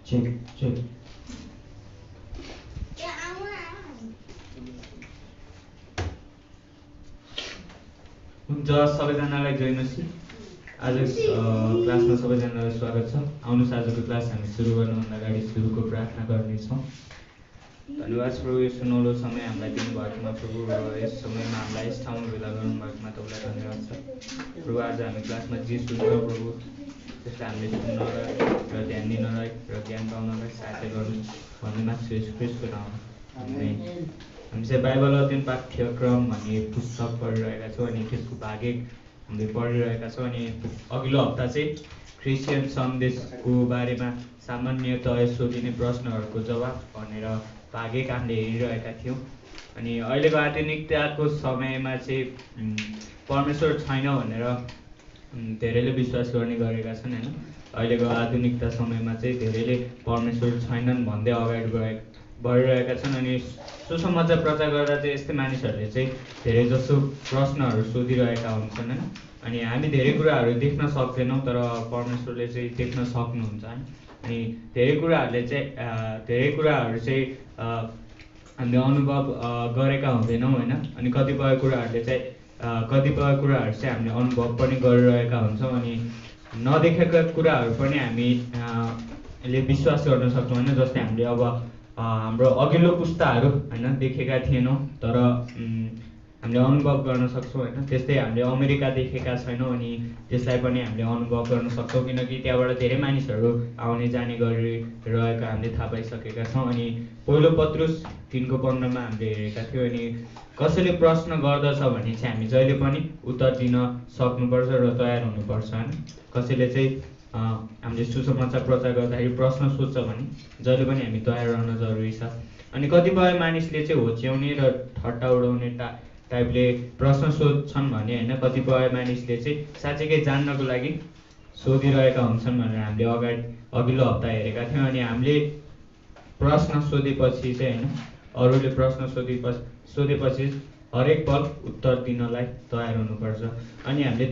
Check हुन्छ सबैजनालाई जय मसी। आज क्लासमा सबैजनालाई स्वागत छ। आउनुहोस् आजको क्लास हामी सुरु गर्नुभन्दा अगाडि सुरुको प्रार्थना गर्नेछौँ। धन्यवाद प्रभु, यो सुनौलो समय हामीलाई दिनुभएकोमा प्रभु, र यस समयमा हामीलाई यस ठाउँमा भेला गर्नुभएकोमा तपाईँलाई धन्यवाद छ प्रभु। आज हामी क्लासमा जे सुन्छौँ प्रभु, त्यसलाई हामीले सुन्नलाई र ध्यान दिनलाई र ज्ञान पाउनलाई सहायता गर्नु भन्ने माग्छु यस ख्रीष्टको नाममा। हामी चाहिँ बाइबल अध्ययन पाठ्यक्रम भन्ने पुस्तक पढिरहेका छौँ अनि त्यसको भाग 1 हामीले पढिरहेका छौँ। अनि अघिल्लो हप्ता चाहिँ क्रिस्चियन सन्देशको बारेमा सामान्यतया सोधिने प्रश्नहरूको जवाब भनेर भाग 1 हामीले हेरिरहेका थियौँ। अनि अहिलेको आधुनिकताको समयमा चाहिँ परमेश्वर छैन भनेर धेरैले विश्वास गर्ने गरेका छन् होइन। अहिलेको आधुनिकता समयमा चाहिँ धेरैले परमेश्वर छैनन् भन्दै अगाडि बढिरहेका छन्। अनि सुसमाचार प्रचार गर्दा चाहिँ यस्तै मानिसहरूले चाहिँ धेरै जसो प्रश्नहरू सोधिरहेका हुन्छन् होइन। अनि हामी धेरै कुराहरू देख्न सक्दैनौँ तर परमेश्वरले चाहिँ देख्न सक्नुहुन्छ होइन। अनि धेरै कुराहरू चाहिँ हामीले अनुभव गरेका हुँदैनौँ होइन। अनि कतिपय कुराहरू चाहिँ हामीले अनुभव पनि गरिरहेका हुन्छौँ। अनि नदेखेका कुराहरू पनि हामीले विश्वास गर्न सक्छौँ होइन। जस्तै हामीले अब हाम्रो अघिल्लो पुस्ताहरू होइन देखेका थिएनौँ तर हामीले अनुभव गर्न सक्छौँ होइन। त्यस्तै हामीले अमेरिका देखेका छैनौँ अनि त्यसलाई पनि हामीले अनुभव गर्न सक्छौँ किनकि त्यहाँबाट धेरै मानिसहरू आउने जाने गरिरहेका हामीले थाहा पाइसकेका छौँ। अनि पहिलो पत्रुस 3:15 हामीले हेरेका थियौँ। अनि कसैले प्रश्न गर्दछ भने चाहिँ हामी जहिले पनि उत्तर दिन सक्नुपर्छ र तयार हुनुपर्छ होइन। कसैले चाहिँ हामीले सुसमाचार प्रचार गर्दाखेरि प्रश्न सोध्छ भने जहिले पनि हामी तयार रहन जरुरी छ। अनि कतिपय मानिसले चाहिँ होच्याउने र ठट्टा उडाउने टाइपले प्रश्न सोध्छन् भने होइन। कतिपय मानिसले चाहिँ साँच्चैकै जान्नको लागि सोधिरहेका हुन्छन् भनेर हामीले अघिल्लो हप्ता हेरेका थियौँ। अनि हामीले प्रश्न सोधेपछि चाहिँ होइन, अरूले प्रश्न सोधेपछि हरेक पल उत्तर दिनलाई तयार हुनुपर्छ। अनि हामीले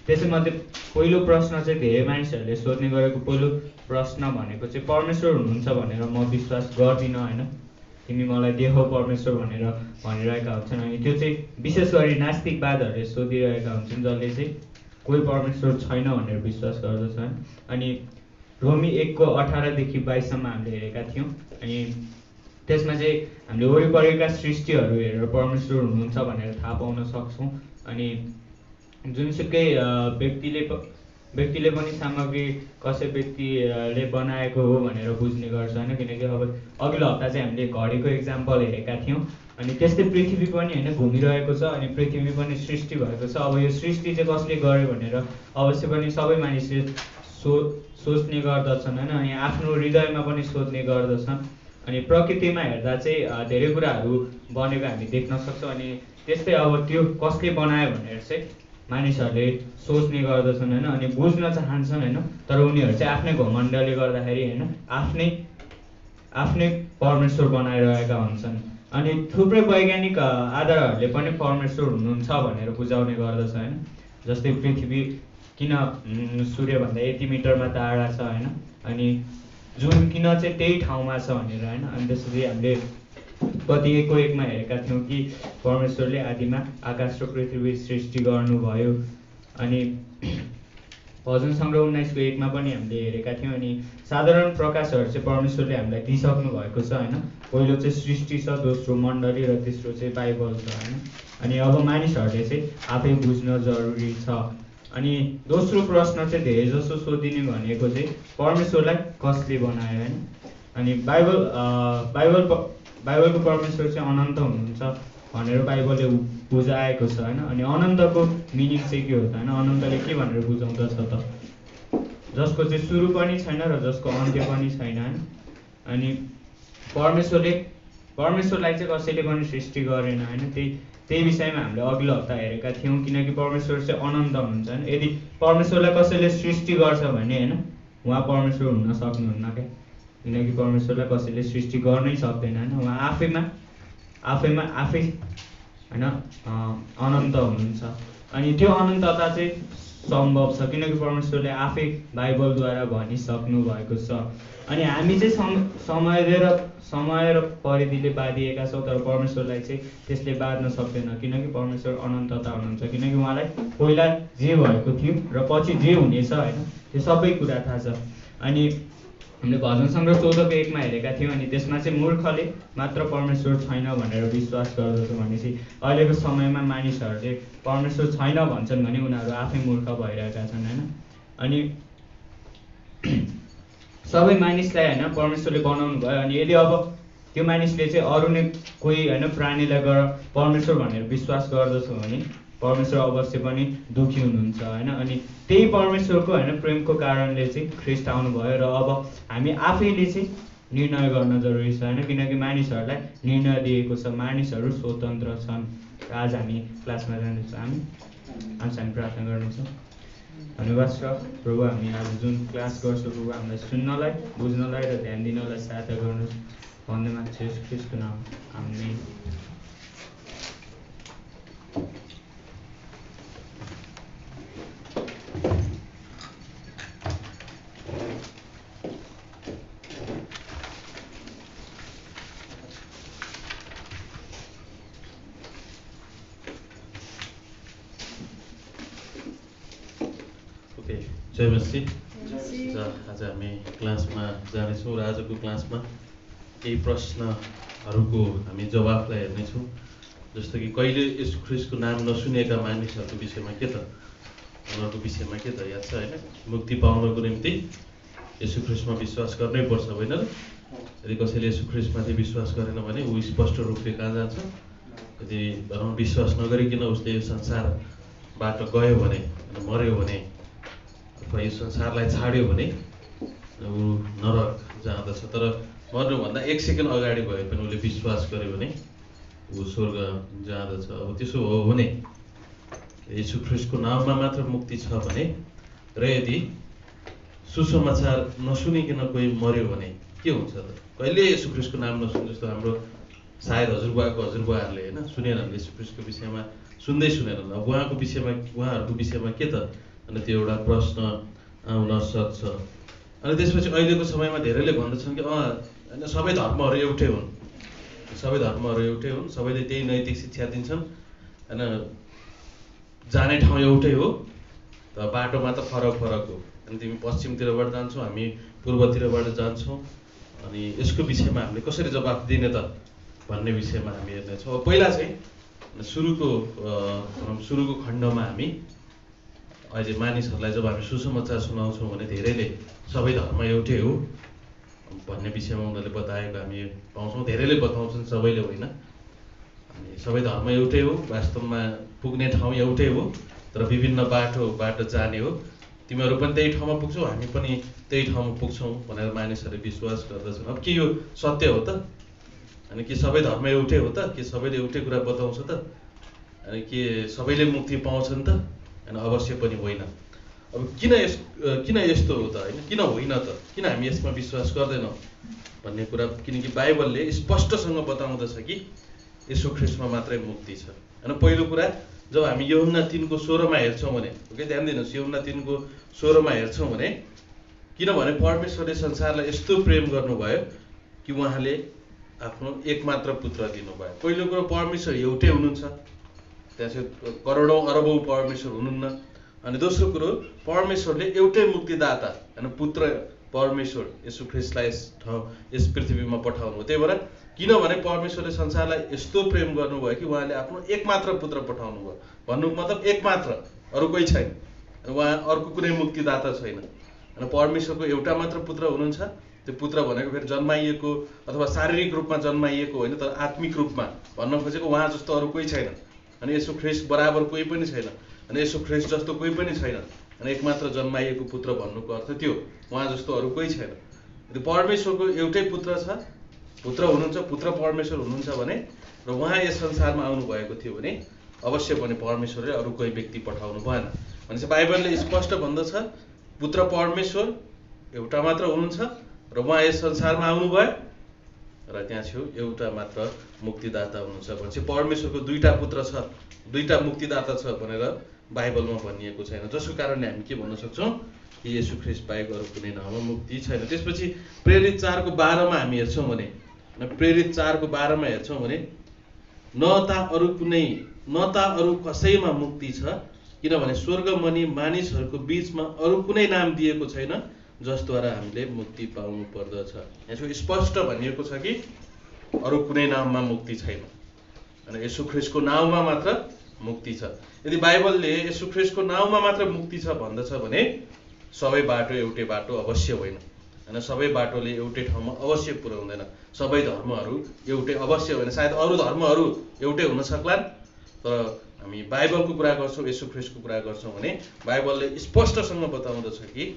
त्यसैमध्ये पहिलो प्रश्न चाहिँ धेरै मानिसहरूले सोध्ने गरेको पहिलो प्रश्न भनेको चाहिँ परमेश्वर हुनुहुन्छ भनेर म विश्वास गर्दिनँ होइन। तिमी मलाई देखाऊ परमेश्वर भनेर भनिरहेका हुन्छन्। अनि त्यो चाहिँ विशेष गरी नास्तिकवादहरूले सोधिरहेका हुन्छन् जसले चाहिँ कोही परमेश्वर छैन भनेर विश्वास गर्दछन्। अनि रोमी 1:18-22 हामीले हेरेका थियौँ। अनि त्यसमा चाहिँ हामीले वरिपरिका सृष्टिहरू हेरेर परमेश्वर हुनुहुन्छ भनेर थाहा पाउन सक्छौँ। अनि जुनसुकै व्यक्तिले पनि सामग्री कसै व्यक्तिले बनाएको हो भनेर बुझ्ने गर्छ होइन। किनकि अब अघिल्लो हप्ता चाहिँ हामीले घडीको इक्जाम्पल हेरेका थियौँ। अनि त्यस्तै पृथ्वी पनि होइन घुमिरहेको छ अनि पृथ्वी पनि सृष्टि भएको छ। अब यो सृष्टि चाहिँ कसले गर्यो भनेर अवश्य पनि सबै मानिसले सोच्ने गर्दछन् होइन। अनि आफ्नो हृदयमा पनि सोध्ने गर्दछन्। अनि प्रकृतिमा हेर्दा चाहिँ धेरै कुराहरू बनेको हामी देख्न सक्छौँ। अनि त्यस्तै अब त्यो कसले बनायो भनेर चाहिँ मानिसहरूले सोच्ने गर्दछन् होइन। अनि बुझ्न चाहन्छन् होइन तर उनीहरू चाहिँ आफ्नै घमण्डले गर्दाखेरि होइन आफ्नै परमेश्वर बनाइरहेका हुन्छन्। अनि थुप्रै वैज्ञानिक आधारहरूले पनि परमेश्वर हुनुहुन्छ भनेर बुझाउने गर्दछ होइन। जस्तै पृथ्वी किन सूर्यभन्दा यति मिटरमा टाढा छ होइन। अनि जुन किन चाहिँ त्यही ठाउँमा छ भनेर होइन। अनि त्यसपछि हामीले कति 1:1 हेरेका थियौँ कि परमेश्वरले आदिमा आकाश र पृथ्वी सृष्टि गर्नुभयो। अनि भजन सङ्ग्रह 19:1 पनि हामीले हेरेका थियौँ। अनि साधारण प्रकाशहरू चाहिँ परमेश्वरले हामीलाई दिइसक्नु भएको छ होइन। पहिलो चाहिँ सृष्टि छ, दोस्रो मण्डली र तेस्रो चाहिँ बाइबल छ होइन। अनि अब मानिसहरूले चाहिँ आफै बुझ्न जरुरी छ। अनि दोस्रो प्रश्न चाहिँ धेरै जसो सोधिने भनेको चाहिँ परमेश्वरलाई कसले बनायो होइन। अनि बाइबलको परमेश्वर चाहिँ अनन्त हुनुहुन्छ भनेर बाइबलले बुझाएको छ होइन। अनि अनन्तको मिनिङ चाहिँ के हो त होइन। अनन्तले के भनेर बुझाउँदछ त, जसको चाहिँ सुरु पनि छैन र जसको अन्त्य पनि छैन होइन। अनि परमेश्वरलाई चाहिँ कसैले पनि सृष्टि गरेन होइन। त्यही विषयमा हामीले अघिल्लो हप्ता हेरेका थियौँ। किनकि परमेश्वर चाहिँ अनन्त हुनुहुन्छ होइन। यदि परमेश्वरलाई कसैले सृष्टि गर्छ भने होइन उहाँ परमेश्वर हुन सक्नुहुन्न क्या। किनकि परमेश्वरलाई कसैले सृष्टि गर्नै सक्दैन होइन। उहाँ आफै होइन अनन्त हुनुहुन्छ। अनि त्यो अनन्तता चाहिँ सम्भव छ किनकि परमेश्वरले आफै बाइबलद्वारा भनिसक्नु भएको छ। अनि हामी चाहिँ समय र परिधिले बाँधिएका छौँ, तर परमेश्वरलाई चाहिँ त्यसले बाँध्न सक्दैन किनकि परमेश्वर अनन्तता हुनुहुन्छ। किनकि उहाँलाई पहिला जे भएको थियो र पछि जे हुनेछ होइन, त्यो सबै कुरा थाहा छ। अनि हामीले भजन सङ्ग्रह 14:1 हेरेका थियौँ। अनि त्यसमा चाहिँ मूर्खले मात्र परमेश्वर छैन भनेर विश्वास गर्दछ भने चाहिँ अहिलेको समयमा मानिसहरूले परमेश्वर छैन भन्छन् भने उनीहरू आफै मूर्ख भइरहेका छन् होइन। अनि सबै मानिसलाई होइन परमेश्वरले बनाउनु भयो। अनि यदि अब त्यो मानिसले चाहिँ अरू नै कोही होइन प्राणीलाई गएर परमेश्वर भनेर विश्वास गर्दछ भने परमेश्वर अवश्य पनि दुःखी हुनुहुन्छ होइन। अनि त्यही परमेश्वरको होइन प्रेमको कारणले चाहिँ ख्रिस्ट आउनुभयो र अब हामी आफैले चाहिँ निर्णय गर्न जरुरी छ होइन, किनकि मानिसहरूलाई निर्णय दिएको छ, मानिसहरू स्वतन्त्र छन्। र आज हामी क्लासमा जानेछौँ। हामी प्रार्थना गर्नेछौँ। धन्यवाद छ प्रभु, हामी आज जुन क्लास गर्छौँ प्रभु हामीलाई सुन्नलाई, बुझ्नलाई र ध्यान दिनलाई सहायता गर्नुहोस् भन्दै माग्छु येशू ख्रिस्टको नाम, आमेन। जय मसीह। आज हामी क्लासमा जानेछौँ र आजको क्लासमा केही प्रश्नहरूको हामी जवाफलाई हेर्नेछौँ। जस्तो कि कहिले येशू ख्रिस्टको नाम नसुनेका मानिसहरूको विषयमा के त, उनीहरूको विषयमा के त याद छ होइन? मुक्ति पाउनको निम्ति येशू ख्रिस्टमा विश्वास गर्नै पर्छ होइन र? यदि कसैले येशू ख्रिस्टमाथि विश्वास गरेन भने ऊ स्पष्ट रूपले कहाँ जान्छ? यदि भनौँ विश्वास नगरिकन उसले यो संसारबाट गयो भने, मर्यो भने अथवा यो संसारलाई छाड्यो भने ऊ नरक जाँदछ। तर मर्नुभन्दा 1 सेकेन्ड अगाडि भए पनि उसले विश्वास गर्यो भने ऊ स्वर्ग जाँदछ। अब त्यसो हो भने येशू ख्रिस्टको नाममा मात्र मुक्ति छ भने र यदि सुसमाचार नसुनिकन कोही मर्यो भने के हुन्छ त? कहिले येशू ख्रिस्टको नाम नसुने, जस्तो हाम्रो सायद हजुरबुवाहरूले होइन सुनेनन्, येशू ख्रिस्टको विषयमा सुनेनन्। अब उहाँहरूको विषयमा के त? अनि त्यो एउटा प्रश्न आउन सक्छ। अनि त्यसपछि अहिलेको समयमा धेरैले भन्दछन् कि होइन सबै धर्महरू एउटै हुन्, सबैले त्यही नैतिक शिक्षा दिन्छन् होइन, जाने ठाउँ एउटै हो, त बाटो मात्र फरक हो। अनि तिमी पश्चिमतिरबाट जान्छौ, हामी पूर्वतिरबाट जान्छौँ। अनि यसको विषयमा हामीले कसरी जवाफ दिने त भन्ने विषयमा हामी हेर्नेछौँ। पहिला चाहिँ सुरुको खण्डमा हामी अहिले मानिसहरूलाई जब हामी सुसमाचार सुनाउँछौँ भने धेरैले सबै धर्म एउटै हो भन्ने विषयमा उनीहरूले बताएको हामी पाउँछौँ। धेरैले बताउँछन् सबैले होइन, अनि सबै धर्म एउटै हो, वास्तवमा पुग्ने ठाउँ एउटै हो, तर विभिन्न बाटोबाट जाने हो। तिमीहरू पनि त्यही ठाउँमा पुग्छौ, हामी पनि त्यही ठाउँमा पुग्छौँ भनेर मानिसहरूले विश्वास गर्दछन्। अब के यो सत्य हो त? अनि के सबै धर्म एउटै हो त? के सबैले एउटै कुरा बताउँछ त? अनि के सबैले मुक्ति पाउँछन् त? होइन, अवश्य पनि होइन। अब किन यस्तो हो त होइन, किन होइन त, किन हामी यसमा विश्वास गर्दैनौँ भन्ने कुरा, किनकि बाइबलले स्पष्टसँग बताउँदछ कि येशू ख्रिस्टमा मात्रै मुक्ति छ। होइन, पहिलो कुरा जब हामी यूहन्ना 3:16 हेर्छौँ भने, ओके ध्यान दिनुहोस्, यूहन्ना 3:16 हेर्छौँ भने, किनभने परमेश्वरले संसारलाई यस्तो प्रेम गर्नुभयो कि उहाँले आफ्नो एकमात्र पुत्र दिनुभयो। पहिलो कुरो परमेश्वर एउटै हुनुहुन्छ, त्यहाँ चाहिँ करोडौँ अरबौँ परमेश्वर हुनुहुन्न। अनि दोस्रो कुरो परमेश्वरले एउटै मुक्तिदाता होइन पुत्र परमेश्वर येशू ख्रिस्टलाई यस पृथ्वीमा पठाउनु। त्यही भएर किनभने परमेश्वरले संसारलाई यस्तो प्रेम गर्नुभयो कि उहाँले आफ्नो एकमात्र पुत्र पठाउनु भयो। भन्नुको मतलब एकमात्र, अरू कोही छैन, उहाँ अर्को कुनै मुक्तिदाता छैन। अनि परमेश्वरको एउटा मात्र पुत्र हुनुहुन्छ। त्यो पुत्र भनेको फेरि जन्माइएको अथवा शारीरिक रूपमा जन्माइएको होइन, तर आत्मिक रूपमा भन्न खोजेको उहाँ जस्तो अरू कोही छैन। अनि येशू ख्रिस्ट बराबर कोही पनि छैन, अनि येशू ख्रिस्ट जस्तो कोही पनि छैन। अनि एकमात्र जन्माइएको पुत्र भन्नुको अर्थ त्यो, उहाँ जस्तो अरू कोही छैन। परमेश्वरको एउटै पुत्र छ, पुत्र हुनुहुन्छ, पुत्र परमेश्वर हुनुहुन्छ भने र उहाँ यस संसारमा आउनुभएको थियो भने अवश्य पनि परमेश्वरले अरू कोही व्यक्ति पठाउनु भएन। भनेपछि बाइबलले स्पष्ट भन्दछ पुत्र परमेश्वर एउटा मात्र हुनुहुन्छ र र उहाँ यस संसारमा आउनुभयो र त्यहाँ छेउ एउटा मात्र मुक्तिदाता हुनुहुन्छ भनेपछि परमेश्वरको दुईटा पुत्र छ, दुईटा मुक्तिदाता छ भनेर बाइबलमा भनिएको छैन, जसको कारणले हामी के भन्न सक्छौँ कि येशू ख्रीष्ट बाहेक अरू कुनै नाममा मुक्ति छैन। त्यसपछि प्रेरित 4 को 12 मा हामी हेर्छौँ भने, प्रेरित 4 को 12 मा हेर्छौँ भने न त अरू कसैमा मुक्ति छ, किनभने स्वर्गमुनि मानिसहरूको बीचमा अरू कुनै नाम दिएको छैन जसद्वारा हामीले मुक्ति पाउनु पर्दछ। यसो स्पष्ट भनिएको छ कि अरू कुनै नाममा मुक्ति छैन, अनि येशू ख्रीष्टको नाउँमा मात्र मुक्ति छ। यदि बाइबलले येशू ख्रीष्टको नाउँमा मात्र मुक्ति छ भन्दछ भने सबै बाटो एउटै बाटो अवश्य होइन, होइन सबै बाटोले एउटै ठाउँमा अवश्य पुर्याउँदैन, सबै धर्महरू एउटै अवश्य होइन, सायद अरू धर्महरू एउटै हुन सक्लान्, तर हामी बाइबलको कुरा गर्छौँ, येशू ख्रीष्टको कुरा गर्छौँ भने बाइबलले स्पष्टसँग बताउँदछ कि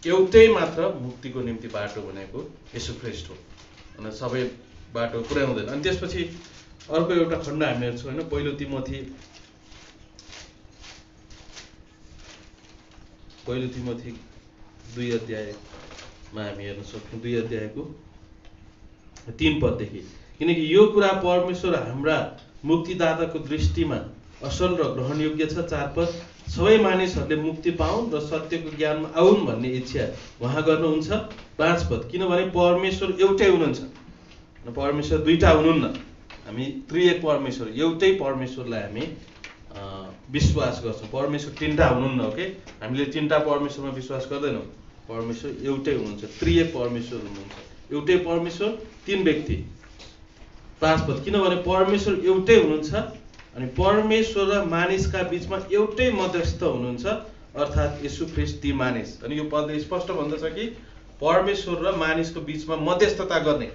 एउटै मात्र मुक्तिको निम्ति बाटो भनेको येशू ख्रीष्ट हो, होइन सबै बाटो पुर्याउँदैन। अनि त्यसपछि अर्को एउटा खण्ड हामी हेर्छौँ, होइन पहिलो तिमोथी 2 अध्यायमा हामी हेर्न सक्छौँ, 2 अध्यायको 3 पददेखि, किनकि यो कुरा परमेश्वर हाम्रा मुक्तिदाताको दृष्टिमा असल र ग्रहणयोग्य छ। 4 पद, सबै मानिसहरूले मुक्ति पाउन् र सत्यको ज्ञानमा आउन् भन्ने इच्छा उहाँ गर्नुहुन्छ। 5 पद, किनभने परमेश्वर एउटै हुनुहुन्छ, परमेश्वर दुईटा हुनुहुन्न, हामी त्रिएक परमेश्वर एउटै परमेश्वरलाई हामी विश्वास गर्छौँ। परमेश्वर तीनटा हुनुहुन्न, ओके, हामीले तीनटा परमेश्वरमा विश्वास गर्दैनौँ, परमेश्वर एउटै हुनुहुन्छ, त्रिएक परमेश्वर हुनुहुन्छ, एउटै परमेश्वर, 3 व्यक्ति। 5 पद, किनभने परमेश्वर एउटै हुनुहुन्छ अनि परमेश्वर र मानिसका बीचमा एउटै मध्यस्थ हुनुहुन्छ, अर्थात् येशू ख्रीष्ट ती मानिस। अनि यो पदले स्पष्ट भन्दछ कि परमेश्वर र मानिसको बीचमा मध्यस्थता गर्ने,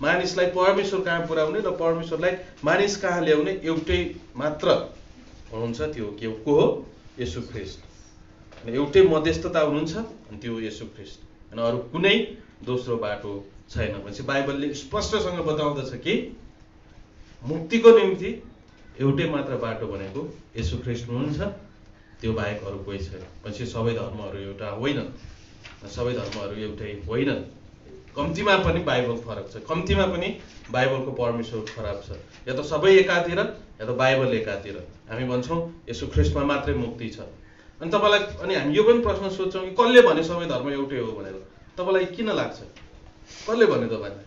मानिसलाई परमेश्वर कहाँ पुर्याउने र परमेश्वरलाई मानिस कहाँ ल्याउने एउटै मात्र हुनुहुन्छ, त्यो के को हो? येशू ख्रीष्ट। अनि एउटै मध्यस्थता हुनुहुन्छ अनि त्यो येशू ख्रीष्ट, अनि अरू कुनै दोस्रो बाटो छैन। भनेपछि बाइबलले स्पष्टसँग बताउँदछ कि मुक्तिको निम्ति एउटै मात्र बाटो भनेको येशू ख्रीष्ट हुनुहुन्छ, त्यो बाहेक अरू कोही छैन। भनेपछि सबै धर्महरू एउटा होइन, सबै धर्महरू एउटै होइन, कम्तीमा पनि बाइबल फरक छ, कम्तीमा पनि बाइबलको परमेश्वर खराब छ, या त सबै एकातिर या त बाइबल एकातिर। हामी भन्छौँ येशू ख्रीष्टमा मात्रै मुक्ति छ। अनि तपाईँलाई, अनि हामी यो पनि प्रश्न सोध्छौँ कि कसले भने सबै धर्म एउटै हो भनेर? तपाईँलाई किन लाग्छ? कसले भने तपाईँलाई?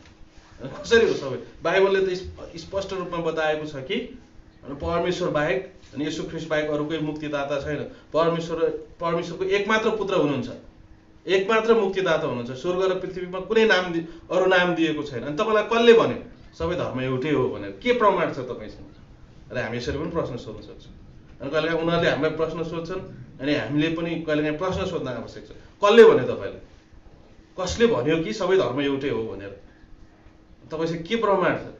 कसरी हो सबै? बाइबलले त स्पष्ट रूपमा बताएको छ कि परमेश्वर बाहेक अनि येशू ख्रीष्ट बाहेक अरू कोही मुक्तिदाता छैन। परमेश्वरको एकमात्र पुत्र हुनुहुन्छ, एकमात्र मुक्तिदाता हुनुहुन्छ, स्वर्ग र पृथ्वीमा कुनै नाम अरू नाम दिएको छैन। अनि तपाईँलाई कसले भन्यो सबै धर्म एउटै हो भनेर? के प्रमाण छ तपाईँसँग? र हामी यसरी पनि प्रश्न सोध्न सक्छौँ। अनि कहिलेकाहीँ उनीहरूले हामीलाई प्रश्न सोध्छन् अनि हामीले पनि कहिलेकाहीँ प्रश्न सोध्न आवश्यक छ, कसले भन्यो तपाईँलाई? कसले भन्यो कि सबै धर्म एउटै हो भनेर? तपाईँसँग के प्रमाण छ?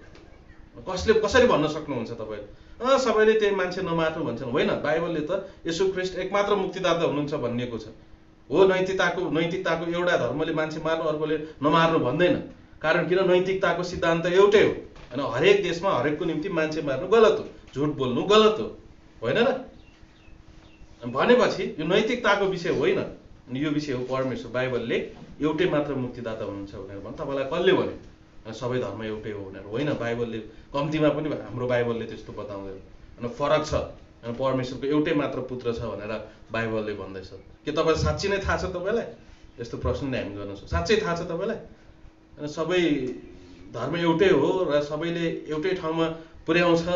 कसरी भन्न सक्नुहुन्छ तपाईँले? सबैले त्यही मान्छे नमार्नु भन्छन्? होइन, बाइबलले त येशू ख्रीष्ट एकमात्र मुक्तिदाता हुनुहुन्छ भनिएको छ। हो, नैतिकताको एउटा धर्मले मान्छे मार्नु अर्कोले नमार्नु भन्दैन, कारण किन? नैतिकताको सिद्धान्त एउटै हो, अनि हरेक देशमा हरेकको निम्ति मान्छे मार्नु गलत हो, झुट बोल्नु गलत हो, होइन र? भनेपछि यो नैतिकताको विषय होइन, अनि यो विषय हो परमेश्वर। बाइबलले एउटै मात्र मुक्तिदाता हुनुहुन्छ भनेर भन्छ, तपाईँलाई कसले भन्यो सबै धर्म एउटै हो भनेर? होइन, बाइबलले कम्तीमा पनि हाम्रो बाइबलले त्यस्तो बताउँदैन। अनि फरक छ, अनि परमेश्वरको एउटै मात्र पुत्र छ भनेर बाइबलले भन्दैछ। के तपाईँलाई साँच्चै नै थाहा छ? तपाईँलाई यस्तो प्रश्न नै हामी गर्न सक्छौँ, साँच्चै थाहा छ तपाईँलाई? अनि सबै धर्म एउटै हो र सबैले एउटै ठाउँमा पुर्याउँछ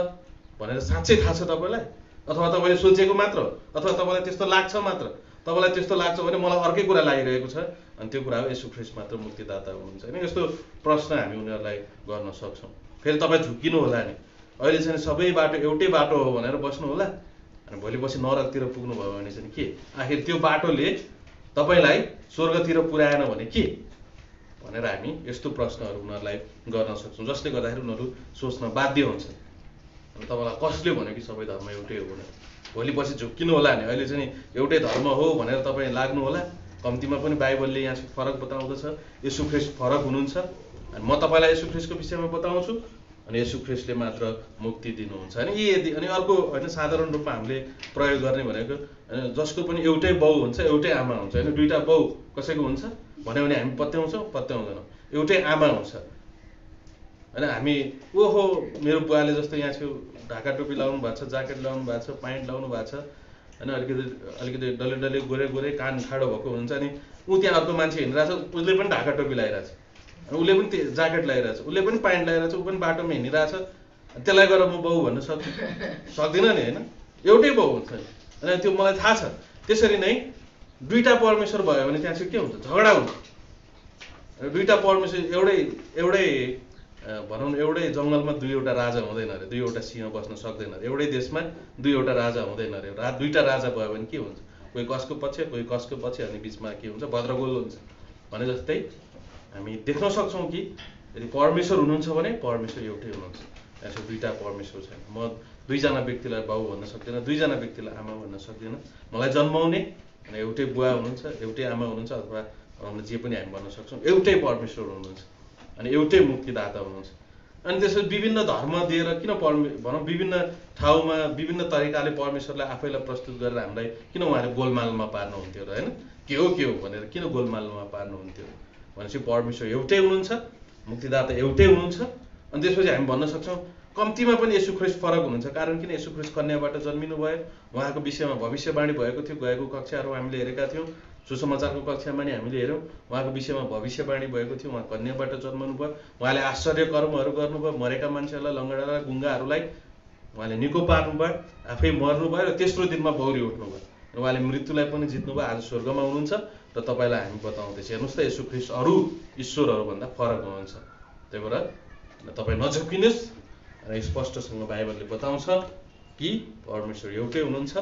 भनेर साँच्चै थाहा छ तपाईँलाई? अथवा तपाईँले सोचेको मात्र हो, अथवा तपाईँलाई त्यस्तो लाग्छ मात्र? तपाईँलाई त्यस्तो लाग्छ भने मलाई अर्कै कुरा लागिरहेको छ, अनि त्यो कुरा हो येशू ख्रीष्ट मात्र मुक्तिदाता हुनुहुन्छ। होइन, यस्तो प्रश्न हामी उनीहरूलाई गर्न सक्छौँ। फेरि तपाईँ झुक्किनु होला नि, अहिले चाहिँ सबै बाटो एउटै बाटो हो भनेर बस्नु होला, अनि भोलिपछि नरकतिर पुग्नुभयो भने चाहिँ के? आखिर त्यो बाटोले तपाईँलाई स्वर्गतिर पुर्याएन भने के भनेर हामी यस्तो प्रश्नहरू उनीहरूलाई गर्न सक्छौँ, जसले गर्दाखेरि उनीहरू सोच्न बाध्य हुन्छन्। अनि तपाईँलाई कसले भन्यो कि सबै धर्म एउटै हो भनेर? भोलिपछि झुक्किनु होला नि, अहिले चाहिँ एउटै धर्म हो भनेर तपाईँ लाग्नु होला। कम्तीमा पनि बाइबलले यहाँ फरक बताउँदछ, येशू ख्रीष्ट फरक हुनुहुन्छ, अनि म तपाईँलाई येशू ख्रीष्टको विषयमा बताउँछु, अनि येशू ख्रीष्टले मात्र मुक्ति दिनुहुन्छ। अनि यदि अनि अर्को होइन, साधारण रूपमा हामीले प्रयोग गर्ने भनेको जसको पनि एउटै बाउ हुन्छ, एउटै आमा हुन्छ, होइन, दुईटा बाउ कसैको हुन्छ? भन्यो भने हामी पत्याउँछौँ पत्याउँदैनौँ। एउटै आमा हुन्छ होइन। हामी ओहो मेरो बुवाले जस्तो यहाँ छेउ ढाका टोपी लाउनु भएको छ, ज्याकेट लाउनु भएको छ, प्यान्ट लाउनु भएको छ होइन, अलिकति डल्ले डल्ले गोरे गोरे कान ठाडो भएको हुन्छ, अनि ऊ त्यहाँ अर्को मान्छे हिँडिरहेको छ, उसले पनि ढाका टोपी लगाइरहेछ, उसले पनि त्यो ज्याकेट लगाइरहेछ, उसले पनि प्यान्ट लगाइरहेछ, ऊ पनि बाटोमा हिँडिरहेछ, त्यसलाई गएर म बाउ भन्न सक्दिनँ नि होइन। एउटै बाउ हुन्छ नि होइन, त्यो मलाई थाहा छ। त्यसरी नै दुईवटा परमेश्वर भयो भने त्यहाँ चाहिँ के हुन्छ, झगडा हुन्छ। दुईवटा परमेश्वर एउटै भनौँ न एउटै जङ्गलमा दुईवटा राजा हुँदैन अरे, दुईवटा सिंह बस्न सक्दैन अरे, एउटै देशमा दुईवटा राजा हुँदैन अरे। दुईवटा राजा भयो भने के हुन्छ, कोही कसको पछि कोही कसको पछि, अनि बिचमा के हुन्छ, भद्रगोल हुन्छ। भने जस्तै हामी देख्न सक्छौँ कि यदि परमेश्वर हुनुहुन्छ भने परमेश्वर एउटै हुनुहुन्छ। त्यसो दुईवटा परमेश्वर छैन। म दुईजना व्यक्तिलाई बाउ भन्न सक्दिनँ, दुईजना व्यक्तिलाई आमा भन्न सक्दिनँ। मलाई जन्माउने अनि एउटै बुवा हुनुहुन्छ, एउटै आमा हुनुहुन्छ, अथवा जे पनि हामी भन्न सक्छौँ एउटै परमेश्वर हुनुहुन्छ अनि एउटै मुक्तिदाता हुनुहुन्छ। अनि त्यसपछि विभिन्न धर्म दिएर किन भनौँ विभिन्न ठाउँमा विभिन्न तरिकाले परमेश्वरलाई आफैलाई प्रस्तुत गरेर हामीलाई किन उहाँले गोलमालमा पार्नुहुन्थ्यो र होइन, के हो भनेर किन गोलमालमा पार्नुहुन्थ्यो भनेपछि परमेश्वर एउटै हुनुहुन्छ, मुक्तिदाता एउटै हुनुहुन्छ। अनि त्यसपछि हामी भन्न सक्छौँ कम्तीमा पनि येशू ख्रीष्ट फरक हुनुहुन्छ। कारण किन, येशू ख्रीष्ट कन्याबाट जन्मिनु भयो, उहाँको विषयमा भविष्यवाणी भएको थियो, गएको कक्षाहरू हामीले हेरेका थियौँ, सुसमाचारको कक्षामा नि हामीले हेऱ्यौँ, उहाँको विषयमा भविष्यवाणी भएको थियो, उहाँ कन्याबाट जन्मनु भयो, उहाँले आश्चर्य कर्महरू गर्नुभयो, मरेका मान्छेहरूलाई, लङ्गडालाई, गुङ्गाहरूलाई उहाँले निको पार्नुभयो, आफै मर्नुभयो र तेस्रो दिनमा बौरी उठ्नुभयो र उहाँले मृत्युलाई पनि जित्नुभयो, आज स्वर्गमा हुनुहुन्छ र तपाईँलाई हामी बताउँदैछ। हेर्नुहोस् त येशू ख्रीष्ट अरू ईश्वरहरूभन्दा फरक हुनुहुन्छ। त्यही भएर तपाईँ नझुक्किनुहोस् र स्पष्टसँग बाइबलले बताउँछ कि परमेश्वर एउटै हुनुहुन्छ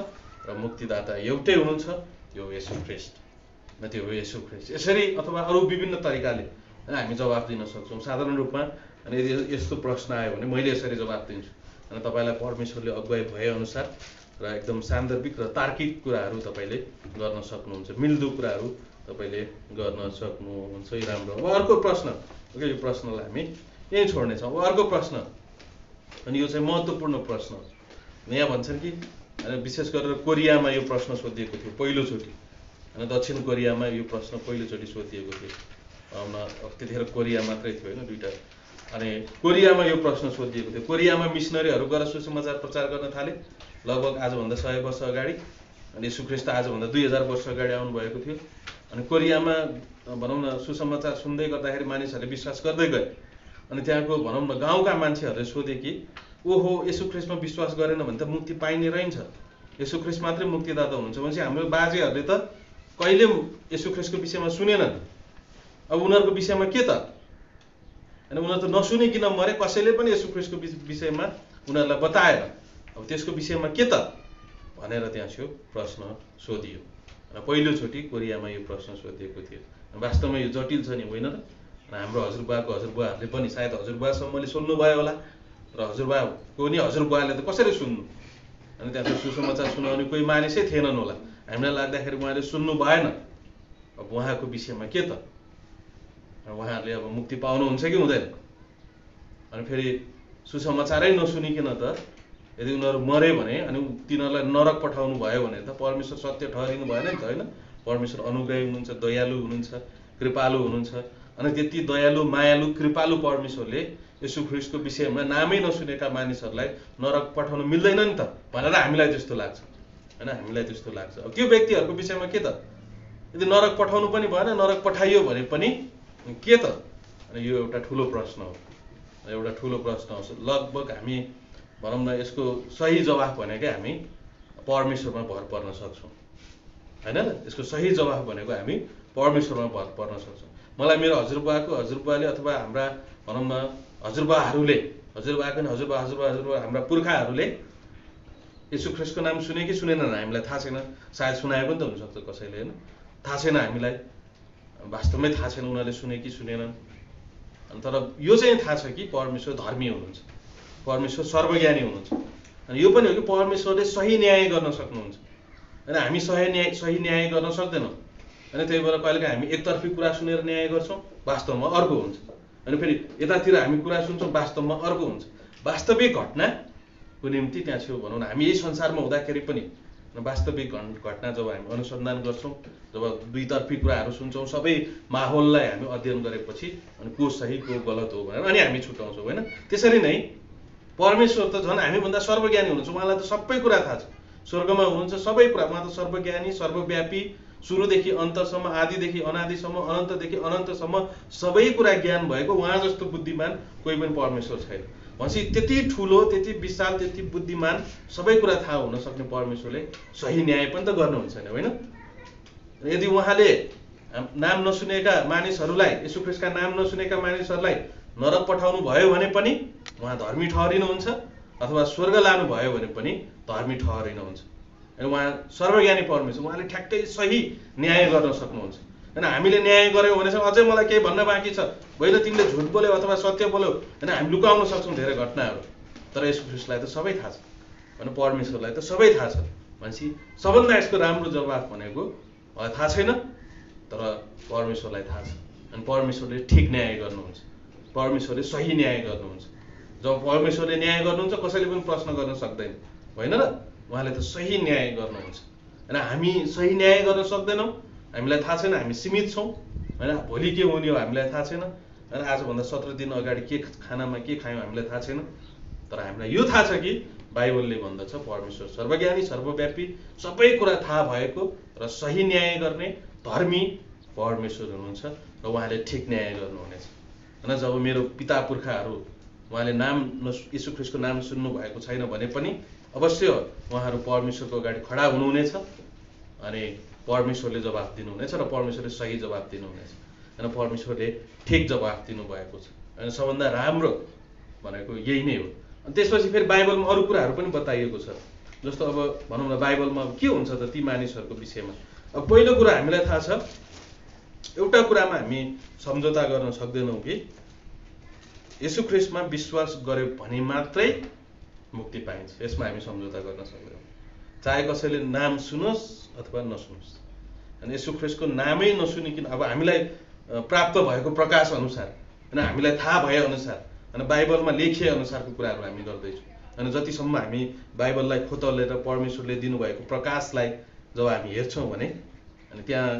र मुक्तिदाता एउटै हुनुहुन्छ, त्यो येशू ख्रीष्ट न, त्यो हो येशू ख्रीष्ट। यसरी अथवा अरू विभिन्न तरिकाले हामी जवाफ दिन सक्छौँ साधारण रूपमा। अनि यदि यस्तो प्रश्न आयो भने मैले यसरी जवाफ दिन्छु अनि तपाईँलाई परमेश्वरले अगुवाई भएअनुसार र एकदम सान्दर्भिक र तार्किक कुराहरू तपाईँले गर्न सक्नुहुन्छ, मिल्दो कुराहरू तपाईँले गर्न सक्नुहुन्छ। राम्रो। अब अर्को प्रश्न, यो प्रश्नलाई हामी यहीँ छोड्नेछौँ। अब अर्को प्रश्न, अनि यो चाहिँ महत्त्वपूर्ण प्रश्न। यहाँ भन्छन् कि विशेष गरेर कोरियामा यो प्रश्न सोधिएको थियो पहिलोचोटि, अनि दक्षिण कोरियामा यो प्रश्न पहिलोचोटि सोधिएको थियो। त्यतिखेर कोरिया मात्रै थियो होइन, दुईवटा। अनि कोरियामा यो प्रश्न सोधिएको थियो। कोरियामा मिसनरीहरू गएर सुसमाचार प्रचार गर्न थाले लगभग आजभन्दा 100 वर्ष अगाडि, अनि येशू ख्रीष्ट आजभन्दा 2000 वर्ष अगाडि आउनुभएको थियो। अनि कोरियामा भनौँ न सुसमाचार सुन्दै गर्दाखेरि मानिसहरूले विश्वास गर्दै गए। अनि त्यहाँको भनौँ न गाउँका मान्छेहरूले सोधे कि ओहो येशू ख्रीष्टमा विश्वास गरेन भने त मुक्ति पाइने रहन्छ, येशू ख्रीष्ट मात्रै मुक्तिदाता हुनुहुन्छ भनेपछि हाम्रो बाजेहरूले त कहिले येशू ख्रीष्टको विषयमा सुनेनन्, अब उनीहरूको विषयमा के त, अनि उनीहरू त नसुनिकन मरे, कसैले पनि येशू ख्रीष्टको विषयमा उनीहरूलाई बताएन, अब त्यसको विषयमा के त भनेर त्यहाँ त्यो प्रश्न सोधियो। र पहिलोचोटि कोरियामा यो प्रश्न सोधिएको थियो। वास्तवमा यो जटिल छ नि, होइन र? हाम्रो हजुरबुवाहरूले पनि सायद हजुरबुवासम्मले सुन्नुभयो होला, र हजुरबुवाको नि हजुरबुवाले त कसरी सुन्नु, अनि त्यहाँ सुसमाचार सुनाउने कोही मानिसै थिएनन् होला। हामीलाई लाग्दाखेरि उहाँले सुन्नु भएन, अब उहाँको विषयमा के त, उहाँहरूले अब मुक्ति पाउनुहुन्छ कि हुँदैन। अनि फेरि सुसमाचारै नसुनिकन त यदि उनीहरू मरे भने अनि तिनीहरूलाई नरक पठाउनु भयो भने त परमेश्वर सत्य ठहरिनु भएन नि त, होइन? परमेश्वर अनुग्रही हुनुहुन्छ, दयालु हुनुहुन्छ, कृपालु हुनुहुन्छ। अनि त्यति दयालु, मायालु, कृपालु परमेश्वरले येशू ख्रीष्टको विषयमा नामै नसुनेका मानिसहरूलाई नरक पठाउनु मिल्दैन नि त भनेर हामीलाई त्यस्तो लाग्छ, होइन? हामीलाई त्यस्तो लाग्छ। अब त्यो व्यक्तिहरूको विषयमा के त, यदि नरक पठाउनु पनि भएन, नरक पठाइयो भने पनि के त? अनि यो एउटा ठुलो प्रश्न हो, एउटा ठुलो प्रश्न हो। लगभग हामी भनौँ न यसको सही जवाफ भनेकै हामी परमेश्वरमा भर पर्न सक्छौँ, होइन र? यसको सही जवाफ भनेको हामी परमेश्वरमा भर पर्न सक्छौँ। मलाई मेरो हजुरबुवाले अथवा हाम्रा भनौँ न हजुरबुवाहरूले, हजुरबुवाको नि हजुरबुवा हाम्रा पुर्खाहरूले येशू ख्रीष्टको नाम सुने कि सुनेनन् हामीलाई थाहा छैन। सायद सुनाए पनि त हुनसक्छ कसैले, होइन? थाहा छैन हामीलाई, वास्तवमै थाहा छैन उनीहरूले सुने कि सुनेनन्। अनि तर यो चाहिँ थाहा छ कि परमेश्वर धर्मी हुनुहुन्छ, परमेश्वर सर्वज्ञानी हुनुहुन्छ। अनि यो पनि हो कि परमेश्वरले सही न्याय गर्न सक्नुहुन्छ, होइन? हामी सही न्याय गर्न सक्दैनौँ। अनि त्यही भएर कहिलेकाहीँ हामी एकतर्फी कुरा सुनेर न्याय गर्छौँ, वास्तवमा अर्को हुन्छ। अनि फेरि यतातिर हामी कुरा सुन्छौँ, वास्तवमा अर्को हुन्छ। वास्तविक घटनाको निम्ति त्यहाँ छेउ भनौँ न हामी यही संसारमा हुँदाखेरि पनि वास्तविक घटना जब हामी अनुसन्धान गर्छौँ, जब दुईतर्फी कुराहरू सुन्छौँ, सबै माहौललाई हामी अध्ययन गरेपछि अनि को सही को गलत हो भनेर अनि हामी छुट्याउँछौँ होइन। त्यसरी नै परमेश्वर त झन् हामीभन्दा सर्वज्ञानी हुनुहुन्छ, उहाँलाई त सबै कुरा थाहा छ। स्वर्गमा हुनुहुन्छ, सबै कुरा, उहाँ त सर्वज्ञानी सर्वव्यापी, सुरुदेखि अन्तसम्म, आदिदेखि अनादिसम्म, अनन्तदेखि अनन्तसम्म सबै कुरा ज्ञान भएको उहाँ जस्तो बुद्धिमान कोही पनि परमेश्वर छैन। भनेपछि त्यति ठुलो, त्यति विशाल, त्यति बुद्धिमान, सबै कुरा थाहा हुन सक्ने परमेश्वरले सही न्याय पनि त गर्नुहुन्छ नि होइन। यदि उहाँले नाम नसुनेका मानिसहरूलाई, येशू ख्रीष्टका नाम नसुनेका मानिसहरूलाई नरक पठाउनु भयो भने पनि उहाँ धर्मी ठहरिनुहुन्छ, अथवा स्वर्ग लानु भयो भने पनि धर्मी ठहरिनुहुन्छ। अनि उहाँ सर्वज्ञानी परमेश्वर, उहाँले ठ्याक्कै सही न्याय गर्न सक्नुहुन्छ। होइन हामीले न्याय गऱ्यौँ भने चाहिँ अझै मलाई केही भन्न बाँकी छ, होइन तिमीले झुट बोल्यौ अथवा सत्य बोल्यौ, होइन हामी लुकाउन सक्छौँ धेरै घटनाहरू, तर येशू ख्रीष्टलाई त सबै थाहा छ, होइन परमेश्वरलाई त सबै थाहा छ। भनेपछि सबभन्दा यसको राम्रो जवाफ भनेको मलाई थाहा छैन, तर परमेश्वरलाई थाहा छ। अनि परमेश्वरले ठिक न्याय गर्नुहुन्छ, परमेश्वरले सही न्याय गर्नुहुन्छ। जब परमेश्वरले न्याय गर्नुहुन्छ कसैले पनि प्रश्न गर्न सक्दैन, होइन र? उहाँले त सही न्याय गर्नुहुन्छ। होइन हामी सही न्याय गर्न सक्दैनौँ, हामीलाई थाहा छैन, हामी सीमित छौँ, होइन भोलि के हुने हो हामीलाई थाहा छैन, होइन आजभन्दा 17 दिन अगाडि के खानामा के खायौँ हामीलाई थाहा छैन। तर हामीलाई यो थाहा छ कि बाइबलले भन्दछ परमेश्वर सर्वज्ञानी सर्वव्यापी, सबै कुरा थाहा भएको र सही न्याय गर्ने धर्मी परमेश्वर हुनुहुन्छ र उहाँले ठिक न्याय गर्नुहुनेछ। होइन जब मेरो पिता पुर्खाहरू उहाँले येशू ख्रीष्टको नाम सुन्नु भएको छैन भने पनि अवश्य उहाँहरू परमेश्वरको अगाडि खडा हुनुहुनेछ अनि परमेश्वरले जवाफ दिनुहुनेछ र परमेश्वरले सही जवाफ दिनुहुनेछ। होइन परमेश्वरले ठिक जवाफ दिनुभएको छ। होइन सबभन्दा राम्रो भनेको यही नै हो। अनि त्यसपछि फेरि बाइबलमा अरू कुराहरू पनि बताइएको छ। जस्तो अब भनौँ न बाइबलमा के हुन्छ त ती मानिसहरूको विषयमा। अब पहिलो कुरा हामीलाई थाहा छ, एउटा कुरामा हामी सम्झौता गर्न सक्दैनौँ कि येशू ख्रीष्टमा विश्वास गर्यो भने मात्रै मुक्ति पाइन्छ। यसमा हामी सम्झौता गर्न सक्दैनौँ, चाहे कसैले नाम सुनोस् अथवा नसुनोस्। अनि येशू ख्रीष्टको नामै नसुनिकन अब हामीलाई प्राप्त भएको प्रकाश अनुसार, होइन हामीलाई थाहा भए अनुसार, होइन बाइबलमा लेखिए अनुसारको कुराहरू हामी गर्दैछौँ। अनि जतिसम्म हामी बाइबललाई खोतलेर परमेश्वरले दिनुभएको प्रकाशलाई जब हामी हेर्छौँ भने, अनि त्यहाँ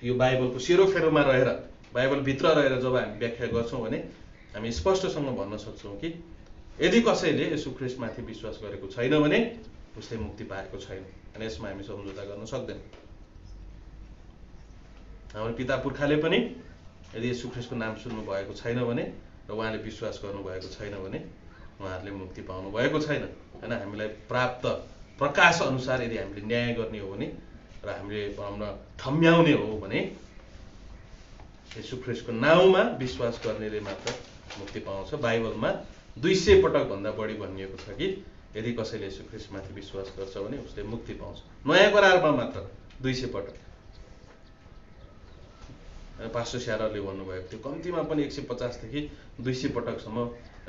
यो बाइबलको सेरोफेरोमा रहेर, बाइबलभित्र रहेर जब हामी व्याख्या गर्छौँ भने हामी स्पष्टसँग भन्न सक्छौँ कि यदि कसैले येशू ख्रीष्टमाथि विश्वास गरेको छैन भने उसले मुक्ति पाएको छैन। अनि यसमा हामी सम्झौता गर्न सक्दैनौँ। हाम्रो पिता पुर्खाले पनि यदि येशू ख्रीष्टको नाम सुन्नु भएको छैन भने र उहाँले विश्वास गर्नुभएको छैन भने उहाँहरूले मुक्ति पाउनु भएको छैन। होइन हामीलाई प्राप्त प्रकाश अनुसार यदि हामीले न्याय गर्ने हो भने र हामीले ठम्म्याउने हो भने येशू ख्रीष्टको नाउँमा विश्वास गर्नेले मात्र मुक्ति पाउँछ। बाइबलमा 200 पटक भन्दा बढी भनिएको छ कि यदि कसैले येशू ख्रीष्टमाथि विश्वास गर्छ भने उसले मुक्ति पाउँछ। नयाँ करारमा मात्र 200 पटक। पास्टर स्यारले भन्नुभएको थियो कम्तीमा पनि 150 देखि 200 पटकसम्म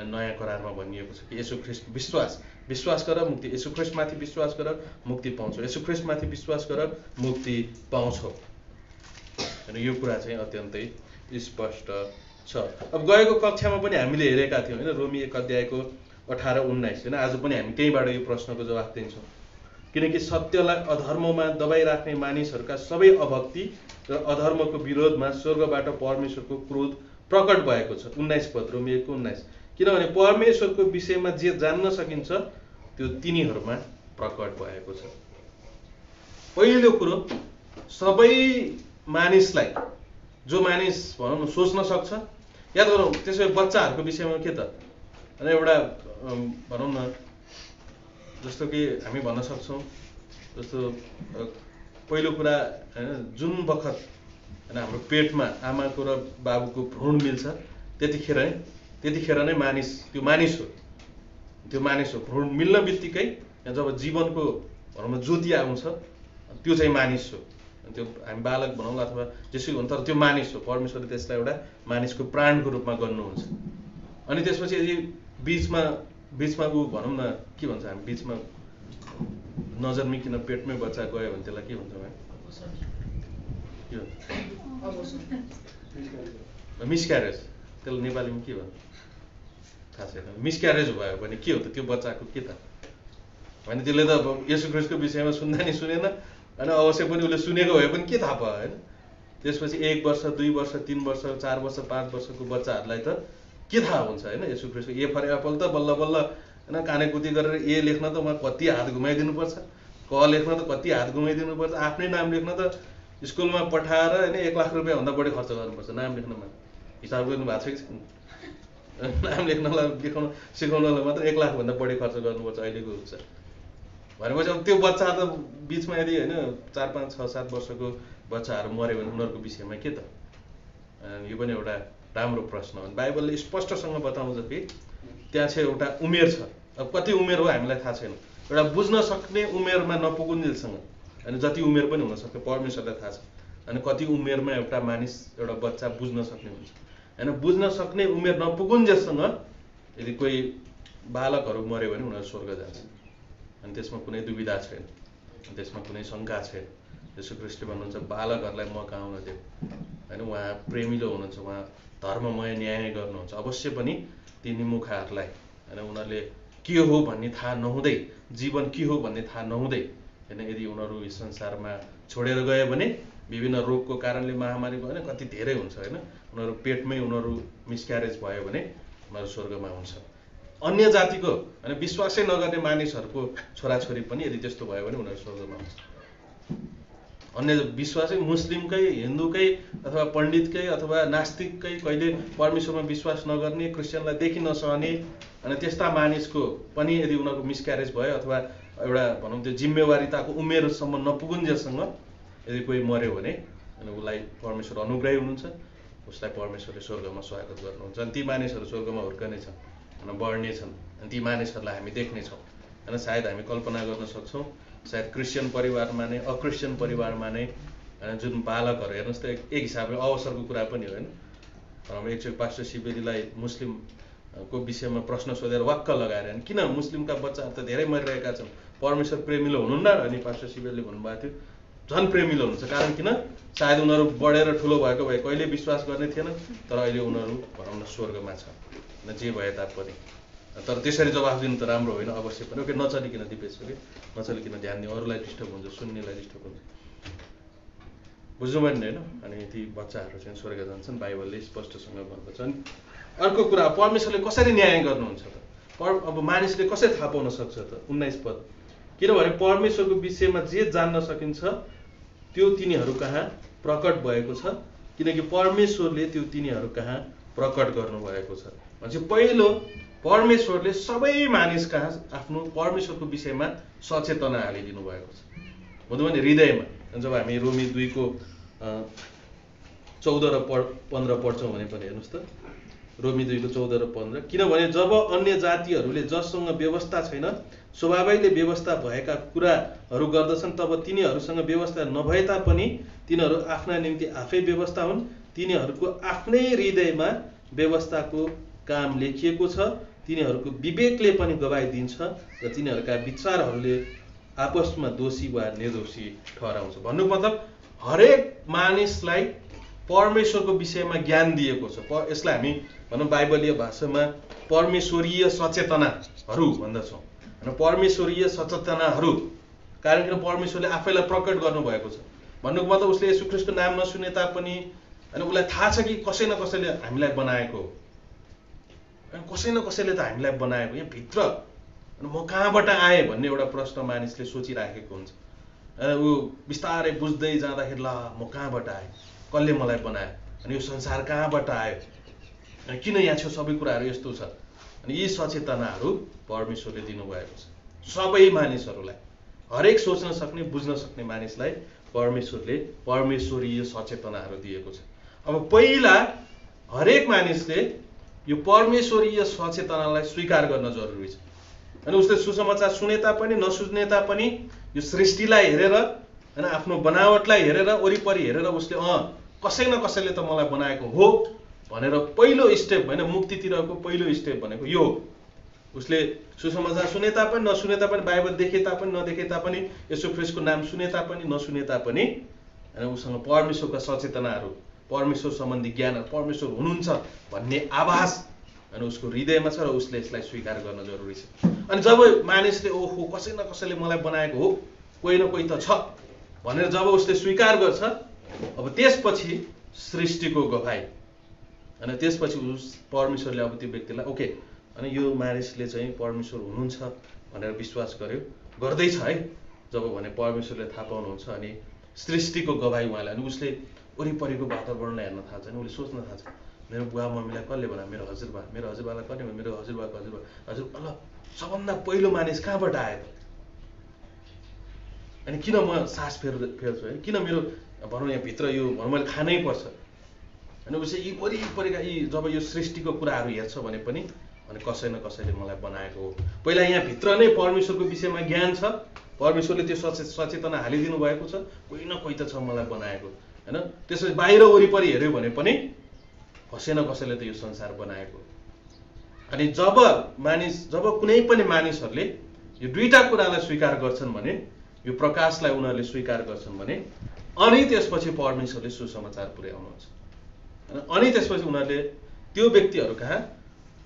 नयाँ करारमा भनिएको छ कि येशू ख्रीष्ट विश्वास गर मुक्ति, येशू ख्रीष्टमाथि विश्वास गर मुक्ति पाउँछौ, येशू ख्रीष्टमाथि विश्वास गर मुक्ति पाउँछौ। अनि यो कुरा चाहिँ अत्यन्तै स्पष्ट छ। अब गएको कक्षामा पनि हामीले हेरेका थियौँ होइन, रोमी 1 अध्यायको 18-19। होइन आज पनि हामी त्यहीबाट यो प्रश्नको जवाफ दिन्छौँ। किनकि सत्यलाई अधर्ममा दबाइराख्ने मानिसहरूका सबै अभक्ति र अधर्मको विरोधमा स्वर्गबाट परमेश्वरको क्रोध प्रकट भएको छ। 19 पद रोमी 1:19। किनभने परमेश्वरको विषयमा जे जान्न सकिन्छ त्यो तिनीहरूमा प्रकट भएको छ। पहिलो कुरो, सबै मानिसलाई, जो मानिस भनौँ न सोच्न सक्छ, याद गरौँ त्यसै बच्चाहरूको विषयमा के त, अनि एउटा भनौँ न जस्तो कि हामी भन्न सक्छौँ, जस्तो पहिलो कुरा होइन जुन बखत होइन हाम्रो पेटमा आमाको र बाबुको भ्रूण मिल्छ त्यतिखेर नै त्यो मानिस हो। भ्रूण मिल्न बित्तिकै जब जीवनको भनौँ न ज्योति आउँछ त्यो चाहिँ मानिस हो। त्यो हामी बालक भनौँ अथवा जेसुकै भनौँ, तर त्यो मानिस हो। परमेश्वरले त्यसलाई एउटा मानिसको प्राणको रूपमा गर्नुहुन्छ। अनि त्यसपछि यदि बिचमा ऊ भनौँ न के भन्छ, हामी बिचमा नजन्मिकन पेटमै बच्चा गयो भने त्यसलाई के भन्छौँ? मिसक्यारेज। त्यसलाई नेपालीमा के भन्छ थाहा छैन। मिसक्यारेज भयो भने के हो त? त्यो बच्चाको के त भने त्यसले त येशू ख्रीष्टको विषयमा सुन्दा नि सुनेन, होइन अवश्य पनि उसले सुनेको भए पनि के थाहा पायो, होइन। त्यसपछि 1 वर्ष 2 वर्ष 3 वर्ष 4 वर्ष 5 वर्षको बच्चाहरूलाई त के थाहा हुन्छ, होइन। येशू ख्रीष्टको ए फर एप्पल त बल्ल बल्ल होइन कानेकुती गरेर ए लेख्न त उहाँ कति हात घुमाइदिनुपर्छ, क लेख्न त कति हात घुमाइदिनुपर्छ, आफ्नै नाम लेख्न त स्कुलमा पठाएर होइन 1 लाख रुपियाँभन्दा बढी खर्च गर्नुपर्छ नाम लेख्नमा। हिसाब गर्नु भएको छ कि छैन? नाम लेख्नलाई लेखाउन सिकाउनलाई मात्र 1 लाखभन्दा बढी खर्च गर्नुपर्छ अहिलेको हुन्छ भनेपछि अब त्यो बच्चा त बिचमा यदि होइन 4 5 6 7 वर्षको बच्चाहरू मऱ्यो भने उनीहरूको विषयमा के त? यो पनि एउटा राम्रो प्रश्न हो। बाइबलले स्पष्टसँग बताउँछ कि त्यहाँ चाहिँ एउटा उमेर छ। अब कति उमेर हो हामीलाई थाहा छैन, एउटा बुझ्न सक्ने उमेरमा नपुगुन्जेलसँग, अनि जति उमेर पनि हुनसक्छ परमेश्वरलाई थाहा छ, अनि कति उमेरमा एउटा मानिस एउटा बच्चा बुझ्न सक्ने हुन्छ, होइन। बुझ्न सक्ने उमेर नपुगुन्जेलसँग यदि कोही बालकहरू मऱ्यो भने उनीहरू स्वर्ग जान्छ, अनि त्यसमा कुनै दुविधा छैन, त्यसमा कुनै शङ्का छैन। येशू ख्रीष्टले भन्नुहुन्छ बालकहरूलाई म कहाँ आउन देऊ, होइन। उहाँ प्रेमिलो हुनुहुन्छ, उहाँ धर्ममय न्याय गर्नुहुन्छ। अवश्य पनि ती निमुखाहरूलाई, होइन, उनीहरूले के हो भन्ने थाहा नहुँदै, जीवन के हो भन्ने थाहा नहुँदै, होइन, यदि उनीहरू यस संसारमा छोडेर गयो भने विभिन्न रोगको कारणले महामारी भयो भने कति धेरै हुन्छ, होइन। उनीहरू पेटमै उनीहरू मिसक्यारेज भयो भने उनीहरू स्वर्गमा हुन्छ। अन्य जातिको होइन विश्वासै नगर्ने मानिसहरूको छोराछोरी पनि यदि त्यस्तो भयो भने उनीहरू स्वर्गमा हुन्छ। अन्य विश्वासै मुस्लिमकै, हिन्दूकै अथवा पण्डितकै अथवा नास्तिककै, कहिले परमेश्वरमा विश्वास नगर्ने, क्रिस्चियनलाई देखि नसहने, अनि त्यस्ता मानिसको पनि यदि उनीहरूको मिसक्यारेज भयो अथवा एउटा भनौँ त्यो जिम्मेवारीताको उमेरसम्म नपुगुन्जेलसँग यदि कोही मऱ्यो भने अनि उसलाई परमेश्वर अनुग्रही हुनुहुन्छ, उसलाई परमेश्वरले स्वर्गमा स्वागत गर्नुहुन्छ। अनि ती मानिसहरू स्वर्गमा हुर्कनेछन् अनि बढ्नेछन्, अनि ती मानिसहरूलाई हामी देख्नेछौँ, होइन। सायद हामी कल्पना गर्न सक्छौँ, सायद क्रिस्चियन परिवारमा नै अक्रिस्चियन परिवारमा नै जुन बालकहरू, हेर्नुहोस् त एक हिसाबले अवसरको कुरा पनि हो, होइन। एकचोटि पास्टर शिवेलीलाई मुस्लिमको विषयमा प्रश्न सोधेर वाक्क लगाएर, होइन, किन मुस्लिमका बच्चाहरू त धेरै मरिरहेका छन्, परमेश्वर प्रेमिलो हुनुहुन्न? अनि पास्टर शिवेलीले भन्नुभएको थियो झन् प्रेमिलो हुनुहुन्छ, कारण किन? सायद उनीहरू बढेर ठुलो भएको भए कहिले विश्वास गर्ने थिएन, तर अहिले उनीहरू भनौँ न स्वर्गमा छ, जे भए तापनि। तर त्यसरी जवाफ दिनु त राम्रो होइन, अवश्य पनि। ओके, नचलिकन दिपेश्वरी, नचलिकन ध्यान दिनु, अरूलाई डिस्टर्ब हुन्छ, सुन्नेलाई डिस्टर्ब हुन्छ, बुझ्नु पनि होइन। अनि ती बच्चाहरू चाहिँ स्वर्ग जान्छन्, बाइबलले स्पष्टसँग भन्दछ। अनि अर्को कुरा, परमेश्वरले कसरी न्याय गर्नुहुन्छ त? अब मानिसले कसरी थाहा पाउन सक्छ त? 19 पद, किनभने परमेश्वरको विषयमा जे जान्न सकिन्छ त्यो तिनीहरू कहाँ प्रकट भएको छ, किनकि परमेश्वरले त्यो तिनीहरू कहाँ प्रकट गर्नुभएको छ। भनेपछि पहिलो परमेश्वरले सबै मानिस कहाँ आफ्नो परमेश्वरको विषयमा सचेतना हालिदिनु भएको छ, बुझ्नु भने हृदयमा। जब हामी रोमी 2 को 14 र 15 पढ्छौँ भने पनि हेर्नुहोस् त, रोमी 2 को 14 र 15, किनभने जब अन्य जातिहरूले जससँग व्यवस्था छैन स्वभावैले व्यवस्था भएका कुराहरू गर्दछन्, तब तिनीहरूसँग व्यवस्था नभए तापनि तिनीहरू आफ्ना निम्ति आफै व्यवस्था हुन्। तिनीहरूको आफ्नै हृदयमा व्यवस्थाको काम लेखिएको छ, तिनीहरूको विवेकले पनि गवाही दिन्छ र तिनीहरूका विचारहरूले आपसमा दोषी वा निर्दोषी ठहराउँछ। भन्नु मतलब हरेक मानिसलाई परमेश्वरको विषयमा ज्ञान दिएको छ। यसलाई हामी भनौँ बाइबलीय भाषामा परमेश्वरीय सचेतनाहरू भन्दछौँ, होइन। परमेश्वरीय सचेतनाहरू, कारण किन? परमेश्वरले आफैलाई प्रकट गर्नुभएको छ। भन्नुको मतलब उसले येशू ख्रीष्टको नाम नसुने तापनि, होइन, उसलाई थाहा छ कि कसै न कसैले हामीलाई बनाएको, कसै न कसैले त हामीलाई बनाएको यहाँ भित्र, अनि म कहाँबाट आएँ भन्ने एउटा प्रश्न मानिसले सोचिराखेको हुन्छ। ऊ बिस्तारै बुझ्दै जाँदाखेरि ल म कहाँबाट आएँ, कसले मलाई बनायो, अनि यो संसार कहाँबाट आयो, अनि किन यहाँ छ, सबै कुराहरू यस्तो छ। अनि यी सचेतनाहरू परमेश्वरले दिनुभएको छ सबै मानिसहरूलाई, हरेक सोच्न सक्ने बुझ्न सक्ने मानिसलाई परमेश्वरले परमेश्वरीय सचेतनाहरू दिएको छ। अब पहिला हरेक मानिसले यो परमेश्वरीय सचेतनालाई स्वीकार गर्न जरुरी छ। अनि उसले सुसमाचार सुने तापनि नसुने तापनि यो सृष्टिलाई हेरेर, होइन, आफ्नो बनावटलाई हेरेर, वरिपरि हेरेर उसले कसै न कसैले त मलाई बनाएको हो भनेर पहिलो स्टेप, होइन, मुक्तितिरको पहिलो स्टेप भनेको यो। उसले सुसमाचार सुने तापनि नसुने तापनि, बाइबल देखे तापनि नदेखे तापनि, येशू ख्रीष्टको नाम सुने तापनि नसुने तापनि, होइन, उसँग परमेश्वरका सचेतनाहरू, परमेश्वर सम्बन्धी ज्ञानहरू, परमेश्वर हुनुहुन्छ भन्ने आभास, होइन, उसको हृदयमा छ र उसले यसलाई स्वीकार गर्न जरुरी छ। अनि जब मानिसले ओहो कसै न कसैले मलाई बनाएको हो, कोही न कोही त छ भनेर जब उसले स्वीकार गर्छ, अब त्यसपछि सृष्टिको गवाई अनि त्यसपछि परमेश्वरले अब त्यो व्यक्तिलाई ओके अनि यो मानिसले चाहिँ परमेश्वर हुनुहुन्छ भनेर विश्वास गर्दैछ है। जब भने परमेश्वरले थाहा पाउनुहुन्छ अनि सृष्टिको गवाई उहाँले, अनि उसले वरिपरिको वातावरणलाई हेर्न थाल्छ अनि उसले सोच्न थाल्छ मेरो बुवा मम्मीलाई कसले बनायो, मेरो हजुरबालाई कसले बनायो, मेरो हजुरबाको हजुर अल सबभन्दा पहिलो मानिस कहाँबाट आयो त, अनि किन म सास फेर्छु है, किन मेरो भनौँ यहाँभित्र यो मैले खानै पर्छ। अनि उसले यी वरिपरिका यी जब यो सृष्टिको कुराहरू हेर्छ भने पनि अनि कसै न कसैले मलाई बनाएको हो। पहिला यहाँभित्र नै परमेश्वरको विषयमा ज्ञान छ, परमेश्वरले त्यो सचेतना हालिदिनु भएको छ, कोही न कोही त छ मलाई बनाएको होइन। त्यसपछि बाहिर वरिपरि हेऱ्यो भने पनि कसै न कसैले त यो संसार बनाएको। अनि जब कुनै पनि मानिसहरूले यो दुईटा कुरालाई स्वीकार गर्छन् भने, यो प्रकाशलाई उनीहरूले स्वीकार गर्छन् भने अनि त्यसपछि परमेश्वरले सुसमाचार पुर्याउनुहुन्छ अनि त्यसपछि उनीहरूले त्यो व्यक्तिहरू कहाँ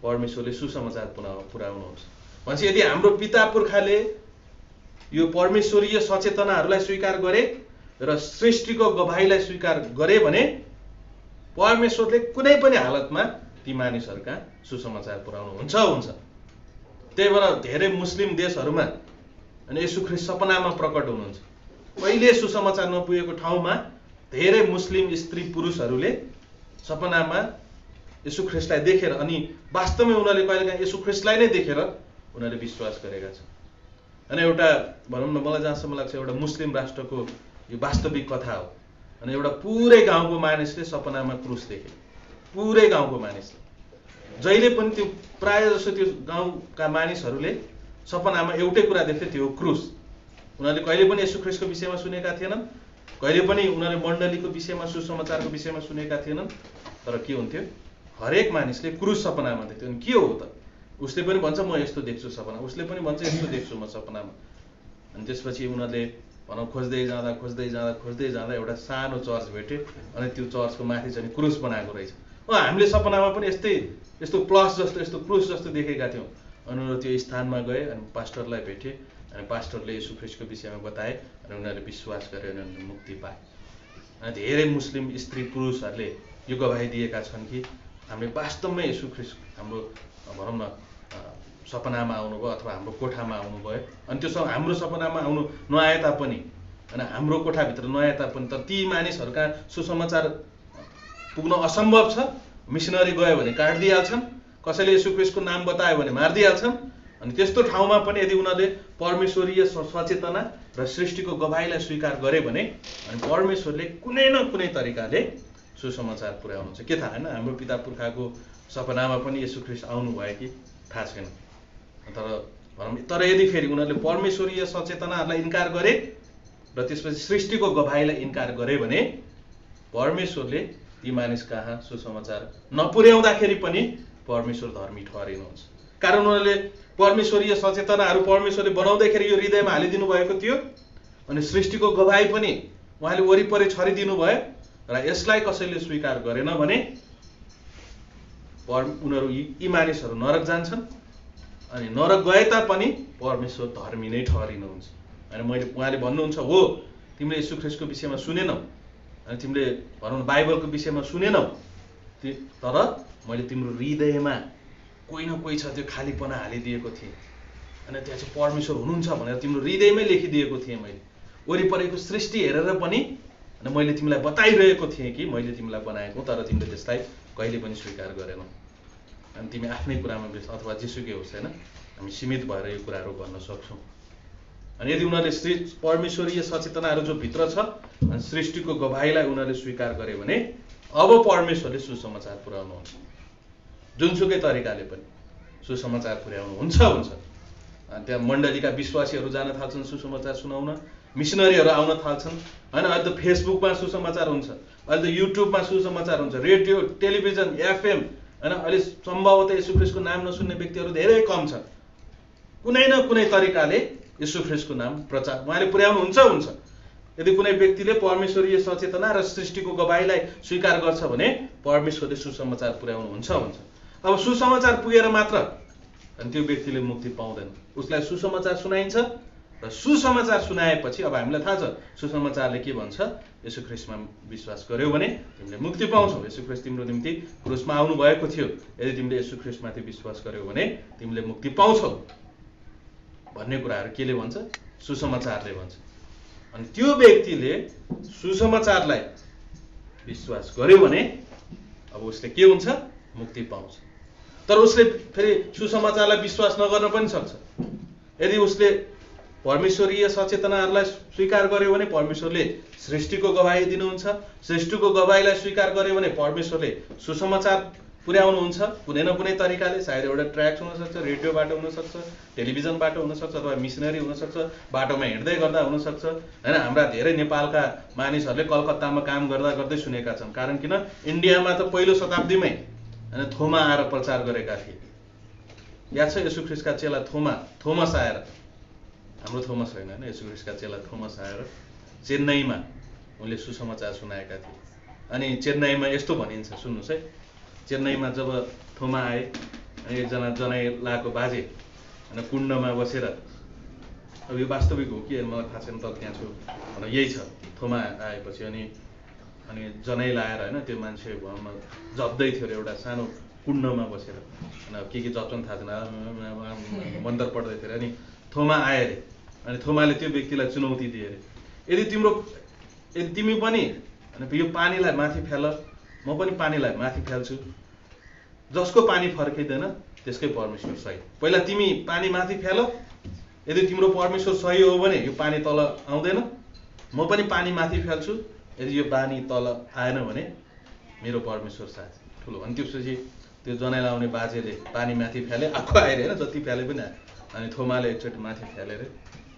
परमेश्वरले सुसमाचार पुर्याउनुहुन्छ। भनेपछि यदि हाम्रो पिता पुर्खाले यो परमेश्वरीय सचेतनाहरूलाई स्वीकार गरे र सृष्टिको गवाईलाई स्वीकार गरे भने परमेश्वरले कुनै पनि हालतमा ती मानिसहरू कहाँ सुसमाचार पुर्याउनुहुन्छ हुन्छ। त्यही भएर धेरै मुस्लिम देशहरूमा अनि येशू ख्रीष्ट सपनामा प्रकट हुनुहुन्छ। पहिले सुसमाचार नपुगेको ठाउँमा धेरै मुस्लिम स्त्री पुरुषहरूले सपनामा येशू ख्रीष्टलाई देखेर अनि वास्तवमै उनीहरूले कहिलेकाहीँ येशू ख्रीष्टलाई नै देखेर उनीहरूले विश्वास गरेका छन्। अनि एउटा भनौँ न मलाई जहाँसम्म लाग्छ एउटा मुस्लिम राष्ट्रको यो वास्तविक कथा हो। अनि एउटा पुरै गाउँको मानिसले सपनामा क्रुस देखे, पुरै गाउँको मानिसले जहिले पनि त्यो प्रायः जसो त्यो गाउँका मानिसहरूले सपनामा एउटै कुरा देख्थे, त्यो हो क्रुस। उनीहरूले कहिले पनि येशू ख्रीष्टको विषयमा सुनेका थिएनन्, कहिले पनि उनीहरूले मण्डलीको विषयमा सुसमाचारको विषयमा सुनेका थिएनन्। तर के हुन्थ्यो हरेक मानिसले क्रुस सपनामा देख्थ्यो। अनि के हो त उसले पनि भन्छ म यस्तो देख्छु सपना, उसले पनि भन्छ यस्तो देख्छु म सपनामा। अनि त्यसपछि उनीहरूले भनौँ खोज्दै जाँदा एउटा सानो चर्च भेट्यो अनि त्यो चर्चको माथि चाहिँ क्रुस बनाएको रहेछ। हामीले सपनामा पनि यस्तो प्लस जस्तो यस्तो क्रुस जस्तो देखेका थियौँ। अनि उनीहरू त्यो स्थानमा गए अनि पास्टरलाई भेटे अनि पास्टरले येशू ख्रीष्टको विषयमा बताए अनि उनीहरूले विश्वास गरे अनि उनीहरूले मुक्ति पाए। अनि धेरै मुस्लिम स्त्री पुरुषहरूले यो गवाही दिएका छन् कि हामीले वास्तवमै येशू ख्रीष्ट हाम्रो भनौँ न सपनामा आउनुभयो अथवा हाम्रो कोठामा आउनुभयो। अनि त्यो हाम्रो सपनामा आउनु नआए तापनि अनि हाम्रो कोठाभित्र नआए तापनि तर ती मानिसहरू कहाँ सुसमाचार पुग्न असम्भव छ। मिसनरी गयो भने काटिदिइहाल्छन्, कसैले येशू ख्रीष्टको नाम बतायो भने मारिदिइहाल्छन्। अनि त्यस्तो ठाउँमा पनि यदि उनीहरूले परमेश्वरीय सचेतना र सृष्टिको गवाईलाई स्वीकार गरे भने अनि परमेश्वरले कुनै न कुनै तरिकाले सुसमाचार पुर्याउनुहुन्छ। के थाहा होइन हाम्रो पिता पुर्खाको सपनामा पनि येशू ख्रीष्ट आउनुभयो कि थाहा छैन। तर यदि फेरि उनीहरूले परमेश्वरीय सचेतनाहरूलाई इन्कार गरे र त्यसपछि सृष्टिको गवाईलाई इन्कार गरे भने परमेश्वरले ती मानिस कहाँ सुसमाचार नपुर्याउँदाखेरि पनि परमेश्वर धर्मी ठहरिनुहुन्छ। कारण उनीहरूले परमेश्वरीय सचेतनाहरू परमेश्वरले बनाउँदाखेरि यो हृदयमा हालिदिनु भएको थियो अनि सृष्टिको गवाई पनि उहाँले वरिपरि छरिदिनु भयो र यसलाई कसैले स्वीकार गरेन भने उनीहरू यी मानिसहरू नरक जान्छन्। अनि नरक गए तापनि परमेश्वर धर्मी नै ठहरिनुहुन्छ। अनि उहाँले भन्नुहुन्छ हो तिमीले येशू ख्रीष्टको विषयमा सुनेनौ अनि तिमीले भनौँ बाइबलको विषयमा सुनेनौ तर मैले तिम्रो हृदयमा कोही न कोही छ त्यो खालीपना हालिदिएको थिएँ अनि त्यहाँ चाहिँ परमेश्वर हुनुहुन्छ भनेर तिम्रो हृदयमै लेखिदिएको थिएँ। मैले वरिपरिको सृष्टि हेरेर पनि अनि मैले तिमीलाई बताइरहेको थिएँ कि मैले तिमीलाई बनाएको तर तिमीले त्यसलाई कहिले पनि स्वीकार गरेनौ। अनि तिमी आफ्नै कुरामा व्यस्त अथवा जेसुकै होस् होइन हामी सीमित भएर यो कुराहरू भन्न सक्छौँ। अनि यदि उनीहरूले परमेश्वरीय सचेतनाहरू जो भित्र छ अनि सृष्टिको गवाईलाई उनीहरूले स्वीकार गरे भने अब परमेश्वरले सुसमाचार पुर्याउनुहुन्छ। जुनसुकै तरिकाले पनि सुसमाचार पुर्याउनुहुन्छ। अनि त्यहाँ मण्डलीका विश्वासीहरू जान थाल्छन् सुसमाचार सुनाउन, मिसनरीहरू आउन थाल्छन् होइन। अहिले त फेसबुकमा सुसमाचार हुन्छ, अहिले त युट्युबमा सुसमाचार हुन्छ, रेडियो टेलिभिजन एफएम होइन। अहिले सम्भवतः येशू ख्रीष्टको नाम नसुन्ने व्यक्तिहरू धेरै कम छन्। कुनै न कुनै तरिकाले येशू ख्रीष्टको नाम प्रचार उहाँले पुर्याउनुहुन्छ हुन्छ। यदि कुनै व्यक्तिले परमेश्वरीय सचेतना र सृष्टिको गवाईलाई स्वीकार गर्छ भने परमेश्वरले सुसमाचार पुर्याउनुहुन्छ हुन्छ। अब सुसमाचार पुगेर मात्र अनि त्यो व्यक्तिले मुक्ति पाउँदैन। उसलाई सुसमाचार सुनाइन्छ र सुसमाचार सुनाएपछि अब हामीलाई थाहा छ सुसमाचारले के भन्छ, येशू ख्रीष्टमा विश्वास गर्यौ भने तिमीले मुक्ति पाउँछौ। येशू ख्रीष्ट तिम्रो निम्ति क्रुसमा आउनु भएको थियो, यदि तिमीले येशू ख्रीष्टमाथि विश्वास गर्यौ भने तिमीले मुक्ति पाउँछौ भन्ने कुराहरू केले भन्छ, सुसमाचारले भन्छ। अनि त्यो व्यक्तिले सुसमाचारलाई विश्वास गर्यो भने अब उसले के हुन्छ, मुक्ति पाउँछ। तर उसले फेरि सुसमाचारलाई विश्वास नगर्न पनि सक्छ। यदि उसले परमेश्वरीय सचेतनाहरूलाई स्वीकार गर्यो भने परमेश्वरले सृष्टिको गवाही दिनुहुन्छ, सृष्टिको गवाहीलाई स्वीकार गर्यो भने परमेश्वरले सुसमाचार पुर्याउनुहुन्छ कुनै न कुनै तरिकाले। सायद एउटा ट्र्याक्स हुनसक्छ, रेडियोबाट हुनसक्छ, टेलिभिजनबाट हुनसक्छ, अथवा मिसनरी हुनसक्छ, बाटोमा हिँड्दै गर्दा हुनसक्छ होइन। हाम्रा धेरै नेपालका मानिसहरूले कलकत्तामा काम गर्दा गर्दै सुनेका छन्। कारण किन, इन्डियामा त पहिलो शताब्दीमै होइन थोमा आएर प्रचार गरेका थिए। याद छ येशू ख्रीष्टका चेला थोमस आएर, हाम्रो थोमस होइन होइन, येशू ख्रीष्टका चेला थोमस आएर चेन्नईमा उनले सुसमाचार सुनाएका थिए। अनि चेन्नईमा यस्तो भनिन्छ, सुन्नुहोस् है, चेन्नईमा जब थोमा आए एकजना जनै लाएको बाजे होइन कुण्डमा बसेर, अब यो वास्तविक हो कि मलाई थाहा छैन, तर त्यहाँ छु भनेर यही छ। थोमा आएपछि अनि जनै लाएर होइन त्यो मान्छे जप्दै थियो एउटा सानो कुण्डमा बसेर, होइन के जप्छन् थाहा छैन, मन्त्र पढ्दै थियो अनि थोमा आए अरे। अनि थोमाले त्यो व्यक्तिलाई चुनौती दिए अरे, यदि तिमी पनि यो पानीलाई माथि फ्याल, म पनि पानीलाई माथि फ्याल्छु, जसको पानी फर्किँदैन त्यसकै परमेश्वर सही। पहिला तिमी पानी माथि फ्याल, यदि तिम्रो परमेश्वर सही हो भने यो पानी तल आउँदैन, म पनि पानी माथि फ्याल्छु, यदि यो पानी तल आएन भने मेरो परमेश्वर साथी ठुलो। अनि त्यसपछि त्यो जनै लाउने बाजेले पानी माथि फ्याले, आफू आएर होइन जति फ्याले पनि आयो। अनि थोमाले एकचोटि माथि फ्यालेर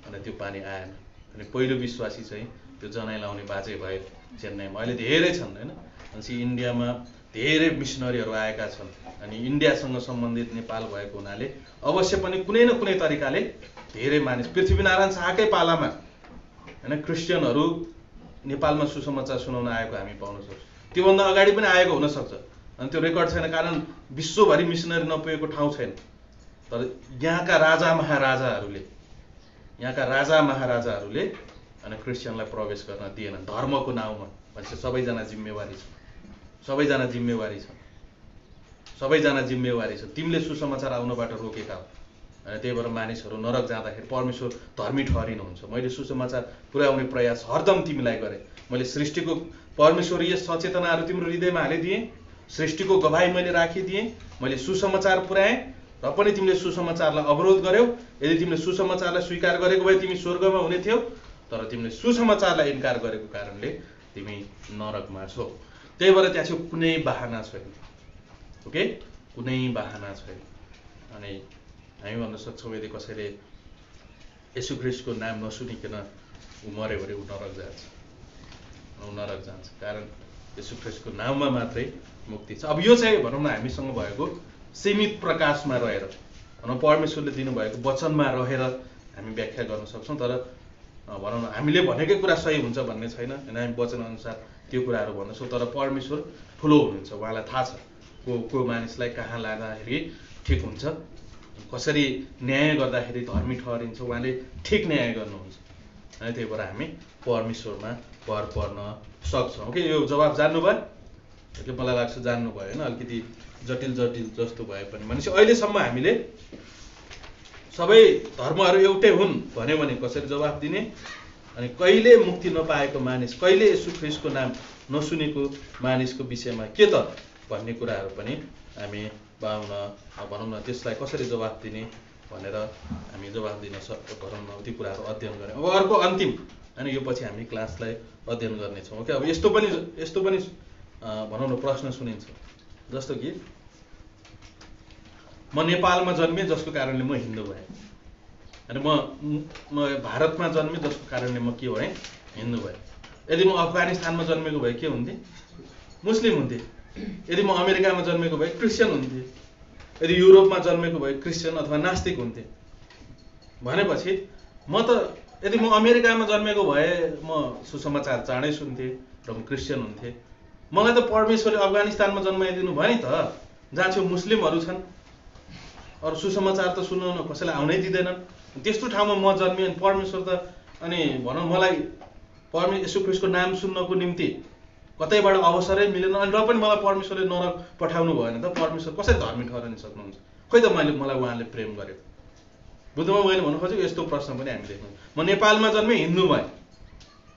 अनि त्यो पानी आएन। अनि पहिलो विश्वासी चाहिँ त्यो जनै लाउने बाजे भए चेन्नईमा। अहिले धेरै छन् होइन, अनि इन्डियामा धेरै मिसनरीहरू आएका छन्। अनि इन्डियासँग सम्बन्धित नेपाल भएको हुनाले अवश्य पनि कुनै न कुनै तरिकाले धेरै मानिस, पृथ्वीनारायण शाहकै पालामा होइन क्रिस्चियनहरू नेपालमा सुसमाचार सुनाउन आएको हामी पाउन सक्छौँ। त्योभन्दा अगाडि पनि आएको हुनसक्छ, अनि त्यो रेकर्ड छैन कारण विश्वभरि मिसनरी नपुगेको ठाउँ छैन। तर यहाँका राजा महाराजाहरूले अनि क्रिस्चियनलाई प्रवेश गर्न दिएनन् धर्मको नाउँमा। भनेपछि सबैजना जिम्मेवारी छ। तिमीले सुसमाचार आउनबाट रोकेका हो, अनि त्यही भएर मानिसहरू नरक जाँदाखेरि परमेश्वर धर्मी ठहरिनुहुन्छ। मैले सुसमाचार पुर्याउने प्रयास हरदम तिमीलाई गरेँ। मैले सृष्टिको परमेश्वरीय सचेतनाहरू तिम्रो हृदयमा हालिदिएँ, सृष्टिको गवाही मैले राखिदिएँ, मैले सुसमाचार पुर्याएँ र पनि तिमीले सुसमाचारलाई अवरोध गर्यौ। यदि तिमीले सुसमाचारलाई स्वीकार गरेको भए तिमी स्वर्गमा हुने थियौ, तर तिमीले सुसमाचारलाई इन्कार गरेको कारणले तिमी नरकमा छौ। त्यही भएर त्यहाँ चाहिँ कुनै बहाना छैन, ओके, कुनै बहाना छैन। अनि हामी भन्न सक्छौँ यदि कसैले येशू ख्रीष्टको नाम नसुनिकन ऊ मऱ्यो भने ऊ नरक जान्छ, कारण येशू ख्रीष्टको नाममा मात्रै मुक्ति छ। अब यो चाहिँ भनौँ न हामीसँग भएको सीमित प्रकाशमा रहेर, भनौँ परमेश्वरले दिनुभएको वचनमा रहेर हामी व्याख्या गर्न सक्छौँ। तर भनौँ न हामीले भनेकै कुरा सही हुन्छ भन्ने छैन, हामी वचनअनुसार त्यो कुराहरू भन्दछौँ। तर परमेश्वर ठुलो हुनुहुन्छ, उहाँलाई थाहा छ को मानिसलाई कहाँ लाँदाखेरि ठिक हुन्छ, कसरी न्याय गर्दाखेरि धर्मी ठहरिन्छ, उहाँले ठिक न्याय गर्नुहुन्छ। अनि त्यही भएर हामी परमेश्वरमा भर पर्न सक्छौँ। ओके, यो जवाब जान्नुभयो कि? मलाई लाग्छ जान्नुभयो होइन, अलिकति जटिल जस्तो भए पनि। भनेपछि अहिलेसम्म हामीले सबै धर्महरू एउटै हुन् भन्यो भने कसरी जवाफ दिने, अनि कहिले मुक्ति नपाएको मानिस, कहिले येशू ख्रीष्टको नाम नसुनेको मानिसको विषयमा के त भन्ने कुराहरू पनि हामी भनौँ न त्यसलाई कसरी जवाफ दिने भनेर हामी जवाफ दिन भनौँ न ती कुराहरू अध्ययन गऱ्यौँ। अब अर्को अन्तिम अनि यो पछि हामी क्लासलाई अध्ययन गर्नेछौँ। ओके, अब यस्तो पनि भनौँ न प्रश्न सुनिन्छ, जस्तो कि म नेपालमा जन्मेँ जसको कारणले म हिन्दू भएँ, अनि म भारतमा जन्मेँ जसको कारणले म के भएँ, हिन्दू भएँ। यदि म अफगानिस्तानमा जन्मेको भए के हुन्थेँ, मुस्लिम हुन्थेँ। यदि म अमेरिकामा जन्मेको भए क्रिस्चियन हुन्थेँ। यदि युरोपमा जन्मेको भए क्रिस्चियन अथवा नास्तिक हुन्थेँ। भनेपछि यदि म अमेरिकामा जन्मेको भए म सुसमाचार चाँडै सुन्थेँ र म क्रिस्चियन हुन्थेँ। मलाई त परमेश्वरले अफगानिस्तानमा जन्माइदिनु भयो नि त, जहाँ चाहिँ मुस्लिमहरू छन्, अरू सुसमाचार त सुनाउन कसैलाई आउनै दिँदैनन्। त्यस्तो ठाउँमा म जन्मिएँ अनि परमेश्वर त अनि भनौँ मलाई येशू ख्रीष्टको नाम सुन्नको निम्ति कतैबाट अवसरै मिलेन अनि र पनि मलाई परमेश्वरले नरक पठाउनु भएन त परमेश्वर कसरी धर्मी ठहराउन सक्नुहुन्छ? खोइ त मलाई उहाँले प्रेम गर्यो। बुद्धमा मैले भन्नु खोजेको यस्तो प्रश्न पनि हामी देख्छौँ। म नेपालमा जन्मेँ, हिन्दू भएँ,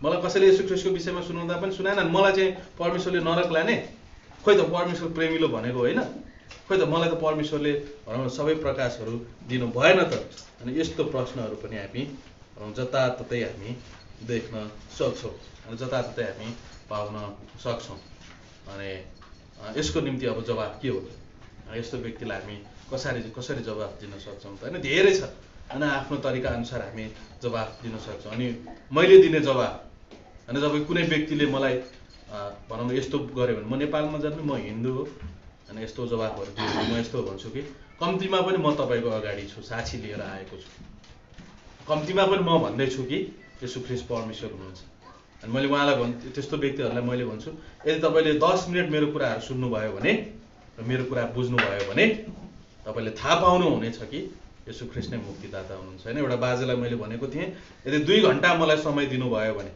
मलाई कसैले येशू ख्रीष्टको विषयमा सुनाउँदा पनि सुनाएन, मलाई चाहिँ परमेश्वरले नरक लाने? खोइ त परमेश्वर प्रेमिलो भनेको होइन? खोइ त मलाई त परमेश्वरले भनौँ सबै प्रकाशहरू दिनु भएन त? अनि यस्तो प्रश्नहरू पनि हामी जताततै हामी देख्न सक्छौँ अनि जताततै हामी पाउन सक्छौँ। अनि यसको निम्ति अब जवाफ के हो? यस्तो व्यक्तिलाई हामी कसरी जवाफ दिन सक्छौँ त? होइन, धेरै छ अनि आफ्नो तरिका अनुसार हामी जवाफ दिन सक्छौँ। अनि मैले दिने जवाफ अनि जब कुनै व्यक्तिले मलाई भनौँ यस्तो गर्यो भने म नेपालमा जन्मेँ, म हिन्दू हो अनि यस्तो जवाफहरू दियो म यस्तो भन्छु कि कम्तीमा पनि म तपाईँको अगाडि छु, साक्षी लिएर आएको छु। कम्तीमा पनि म भन्दैछु कि येशू ख्रीष्ट परमेश्वर हुनुहुन्छ। अनि मैले उहाँलाई त्यस्तो व्यक्तिहरूलाई मैले भन्छु यदि तपाईँले 10 मिनट मेरो कुराहरू सुन्नुभयो भने र मेरो कुरा बुझ्नुभयो भने तपाईँले थाहा पाउनुहुनेछ कि येशू ख्रीष्ट नै मुक्तिदाता हुनुहुन्छ। होइन, एउटा बाजेलाई मैले भनेको थिएँ यदि 2 घन्टा मलाई समय दिनुभयो भने,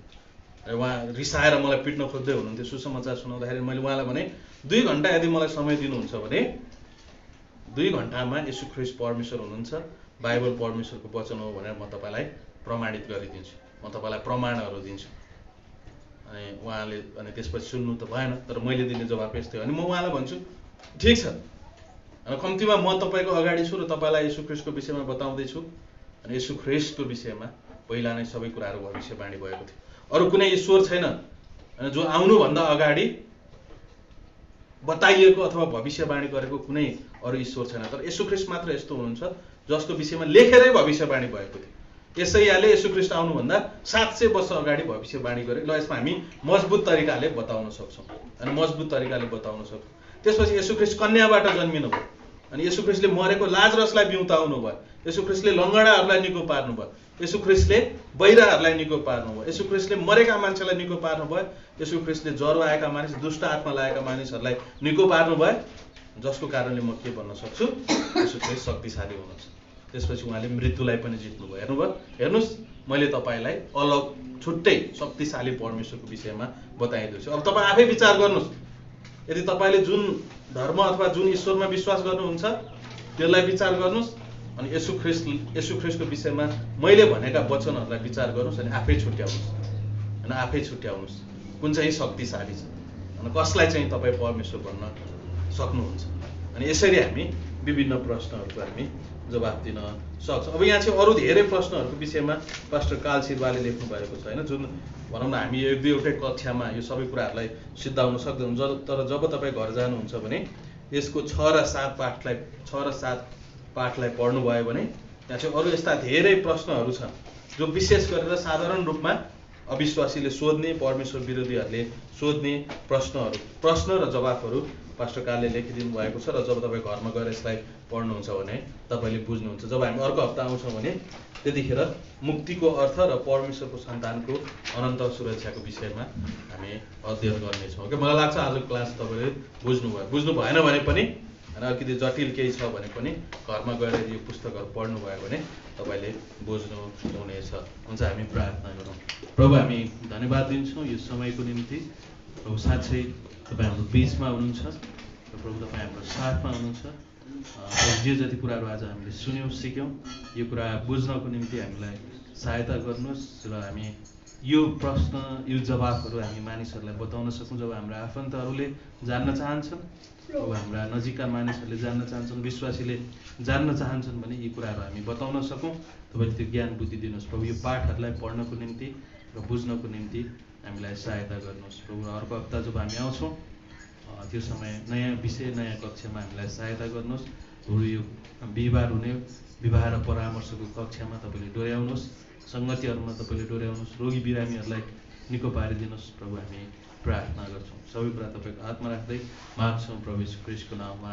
उहाँ रिसाएर मलाई पिट्न खोज्दै हुनुहुन्थ्यो सुसमाचार सुनाउँदाखेरि, मैले उहाँलाई भने 2 घन्टा यदि मलाई समय दिनुहुन्छ भने 2 घन्टामा येशू ख्रीष्ट परमेश्वर हुनुहुन्छ, बाइबल परमेश्वरको वचन हो भनेर म तपाईँलाई प्रमाणित गरिदिन्छु, म तपाईँलाई प्रमाणहरू दिन्छु। अनि उहाँले अनि त्यसपछि सुन्नु त भएन, तर मैले दिने जवाफ यस्तै हो। अनि म उहाँलाई भन्छु ठिक छ, अनि कम्तीमा म तपाईँको अगाडि छु र तपाईँलाई येशू ख्रीष्टको विषयमा बताउँदैछु। अनि येशू ख्रीष्टको विषयमा पहिला नै सबै कुराहरू भविष्यवाणी भएको थियो। अरू कुनै ईश्वर छैन अनि जो आउनुभन्दा अगाडि बताइएको अथवा भविष्यवाणी गरेको कुनै अरू ईश्वर छैन। तर येशू ख्रीष्ट मात्र यस्तो हुनुहुन्छ जसको विषयमा लेखेरै भविष्यवाणी भएको थियो। यसैयाले येशू ख्रीष्ट आउनुभन्दा 700 वर्ष अगाडि भविष्यवाणी गरे। ल यसमा हामी मजबुत तरिकाले बताउन सक्छौँ अनि मजबुत तरिकाले बताउन सक्छौँ। त्यसपछि येशू ख्रीष्ट कन्याबाट जन्मिनु भयो अनि येशू ख्रीष्टले मरेको लाजरसलाई बिउताउनु भयो, येशू ख्रीष्टले लङ्गडाहरूलाई निको पार्नु भयो, येशू ख्रीष्टले बहिराहरूलाई निको पार्नु भयो, येशू ख्रीष्टले मरेका मान्छेलाई निको पार्नु भयो, येशू ख्रीष्टले ज्वरो आएका मानिस दुष्ट आत्मा लागेका मानिसहरूलाई निको पार्नु भयो, जसको कारणले म के भन्न सक्छु येशू ख्रीष्ट शक्तिशाली हुनुहुन्छ। त्यसपछि उहाँले मृत्युलाई पनि जित्नुभयो। हेर्नुभयो, हेर्नुहोस् मैले तपाईँलाई अलग छुट्टै शक्तिशाली परमेश्वरको विषयमा बताइदिन्छु। अब तपाईँ आफै विचार गर्नुहोस्, यदि तपाईँले जुन धर्म अथवा जुन ईश्वरमा विश्वास गर्नुहुन्छ त्यसलाई विचार गर्नुहोस् अनि येशू ख्रीष्टको विषयमा मैले भनेका वचनहरूलाई विचार गर्नुहोस् अनि आफै छुट्याउनुहोस् कुन चाहिँ शक्तिशाली छ अनि कसलाई चाहिँ तपाईँ परमेश्वर भन्न सक्नुहुन्छ। अनि यसरी हामी विभिन्न प्रश्नहरूको हामी जवाफ दिन सक्छौँ। अब यहाँ चाहिँ अरू धेरै प्रश्नहरूको विषयमा पास्टर काल शिरवाले लेख्नु भएको छ होइन, जुन भनौँ न हामी 1-2 कक्षामा यो सबै कुराहरूलाई सिद्धाउन सक्दैनौँ। तर जब तपाईँ घर जानुहुन्छ भने यसको 6 र 7 पाठलाई पढ्नुभयो भने त्यहाँ चाहिँ अरू यस्ता धेरै प्रश्नहरू छन् जो विशेष गरेर साधारण रूपमा अविश्वासीले सोध्ने, परमेश्वर विरोधीहरूले सोध्ने प्रश्न र जवाफहरू पास्टर कालले लेखिदिनु भएको छ। र जब तपाईँ घरमा गएर यसलाई पढ्नुहुन्छ भने तपाईँले बुझ्नुहुन्छ। जब हामी अर्को हप्ता आउँछौँ भने त्यतिखेर मुक्तिको अर्थ र परमेश्वरको सन्तानको अनन्त सुरक्षाको विषयमा हामी अध्ययन गर्नेछौँ। ओके, मलाई लाग्छ आजको क्लास तपाईँले बुझ्नु भएन भने पनि होइन अलिकति जटिल केही छ भने पनि घरमा गएर यो पुस्तकहरू पढ्नुभयो भने तपाईँले बुझ्नुहुनेछ। हुन्छ, हामी प्रार्थना गरौँ। प्रभु, हामी धन्यवाद दिन्छौँ यो समयको निम्ति। प्रभु, साँच्चै तपाईँ हाम्रो बिचमा हुनुहुन्छ र प्रभु तपाईँ हाम्रो साथमा हुनुहुन्छ। जे जति कुराहरू आज हामीले सुन्यौँ, सिक्यौँ, यो कुरा बुझ्नको निम्ति हामीलाई सहायता गर्नुहोस् र हामी यो प्रश्न, यो जवाफहरू हामी मानिसहरूलाई बताउन सकौँ। जब हाम्रा आफन्तहरूले जान्न चाहन्छन्, अब हाम्रा नजिकका मानिसहरूले जान्न चाहन्छन्, विश्वासीले जान्न चाहन्छन् भने यी कुराहरू हामी बताउन सकौँ। तपाईँले त्यो ज्ञान बुद्धि दिनुहोस् प्रभु। यो पाठहरूलाई पढ्नको निम्ति र बुझ्नको निम्ति हामीलाई सहायता गर्नुहोस् प्रभु। अर्को हप्ता जब हामी आउँछौँ त्यो समय नयाँ विषय, नयाँ कक्षामा हामीलाई सहायता गर्नुहोस् प्रभु। यो बिहिबार हुने विवाह र परामर्शको कक्षामा तपाईँले डोर्याउनुहोस्, सङ्गतिहरूमा तपाईँले डोर्याउनुहोस्, रोगी बिरामीहरूलाई निको पारिदिनुहोस् प्रभु। हामी प्रार्थना गर्छौँ, सबै कुरा तपाईँको हातमा राख्दै माग्छौँ प्रभु यीशु ख्रीष्टको नाममा।